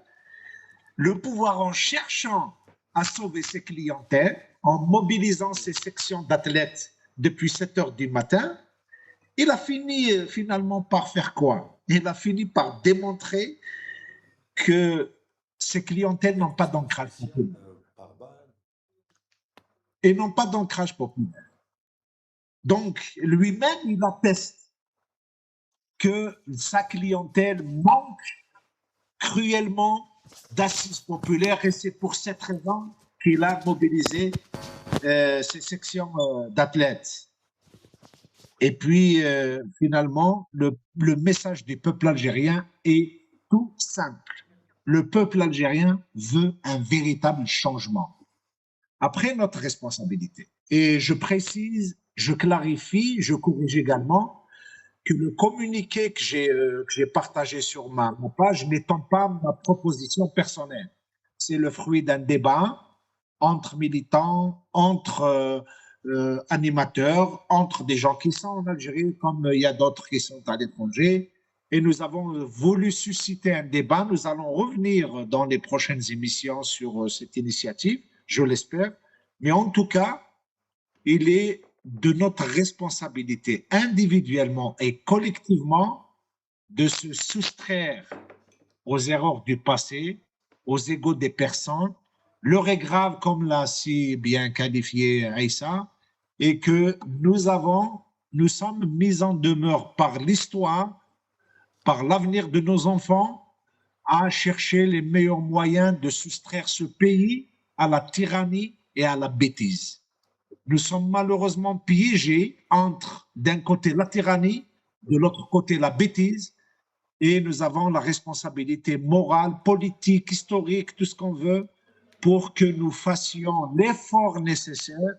le pouvoir en cherchant à sauver ses clientèles, en mobilisant ses sections d'athlètes depuis 7 heures du matin, il a fini finalement par faire quoi? Il a fini par démontrer que ces clientèles n'ont pas d'ancrage populaire. Et n'ont pas d'ancrage populaire. Donc, lui-même, il atteste que sa clientèle manque cruellement d'assises populaires et c'est pour cette raison qu'il a mobilisé ces sections d'athlètes. Et puis, finalement, le message du peuple algérien est tout simple. Le peuple algérien veut un véritable changement. Après, notre responsabilité. Et je précise, je clarifie, je corrige également que le communiqué que j'ai partagé sur ma page n'étant pas ma proposition personnelle. C'est le fruit d'un débat entre militants, entre animateurs, entre des gens qui sont en Algérie, comme il y a d'autres qui sont à l'étranger. Et nous avons voulu susciter un débat. Nous allons revenir dans les prochaines émissions sur cette initiative, je l'espère. Mais en tout cas, il est de notre responsabilité individuellement et collectivement de se soustraire aux erreurs du passé, aux égos des personnes. L'heure est grave, comme l'a si bien qualifié Aïssa, et que nous sommes mis en demeure par l'histoire, par l'avenir de nos enfants, à chercher les meilleurs moyens de soustraire ce pays à la tyrannie et à la bêtise. Nous sommes malheureusement piégés entre, d'un côté, la tyrannie, de l'autre côté, la bêtise, et nous avons la responsabilité morale, politique, historique, tout ce qu'on veut, pour que nous fassions l'effort nécessaire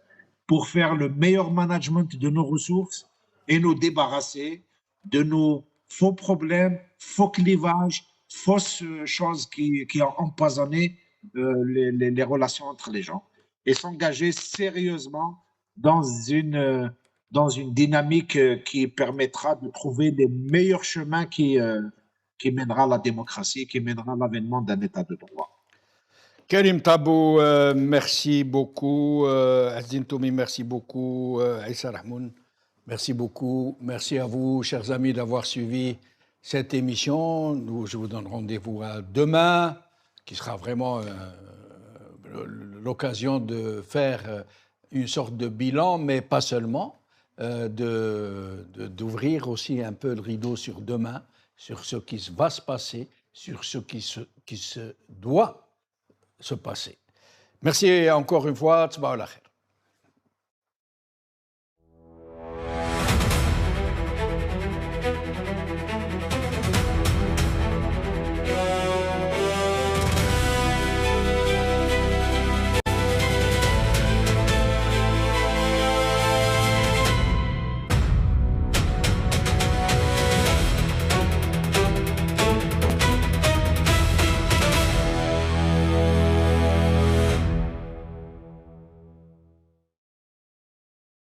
pour faire le meilleur management de nos ressources et nous débarrasser de nos faux problèmes, faux clivages, fausses choses qui ont empoisonné les relations entre les gens, et s'engager sérieusement dans une dynamique qui permettra de trouver les meilleurs chemins qui mènera à la démocratie, qui mènera à l'avènement d'un état de droit. Karim Tabou, merci beaucoup. Azdine Toumi, merci beaucoup. Aïssa Rahmoun, merci beaucoup. Merci à vous, chers amis, d'avoir suivi cette émission. Je vous donne rendez-vous à demain, qui sera vraiment l'occasion de faire une sorte de bilan, mais pas seulement, d'ouvrir aussi un peu le rideau sur demain, sur ce qui va se passer, sur ce qui se doit se passer. Merci encore une fois. Tzbaoulakh.